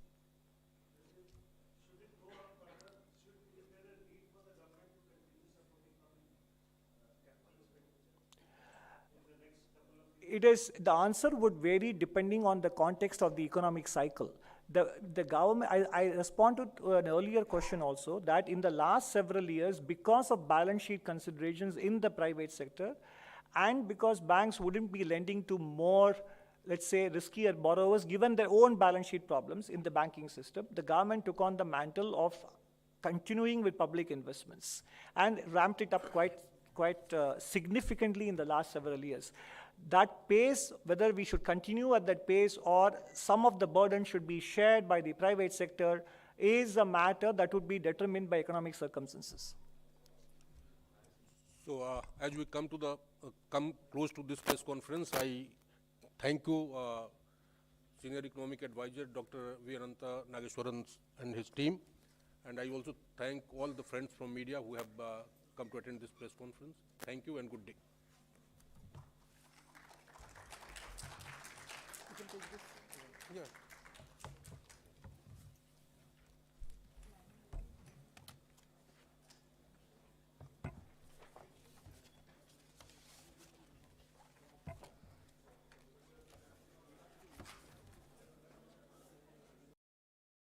The answer would vary depending on the context of the economic cycle. The government, I responded to an earlier question also, that in the last several years, because of balance sheet considerations in the private sector, and because banks wouldn't be lending to more, let's say, riskier borrowers, given their own balance sheet problems in the banking system, the government took on the mantle of continuing with public investments and ramped it up quite significantly in the last several years. That pace, whether we should continue at that pace or some of the burden should be shared by the private sector, is a matter that would be determined by economic circumstances. So as we come close to this press conference, I thank you, Senior Economic Advisor Dr. V. Anantha Nageswaran and his team, and I also thank all the friends from media who have come to attend this press conference. Thank you and good day. Yeah.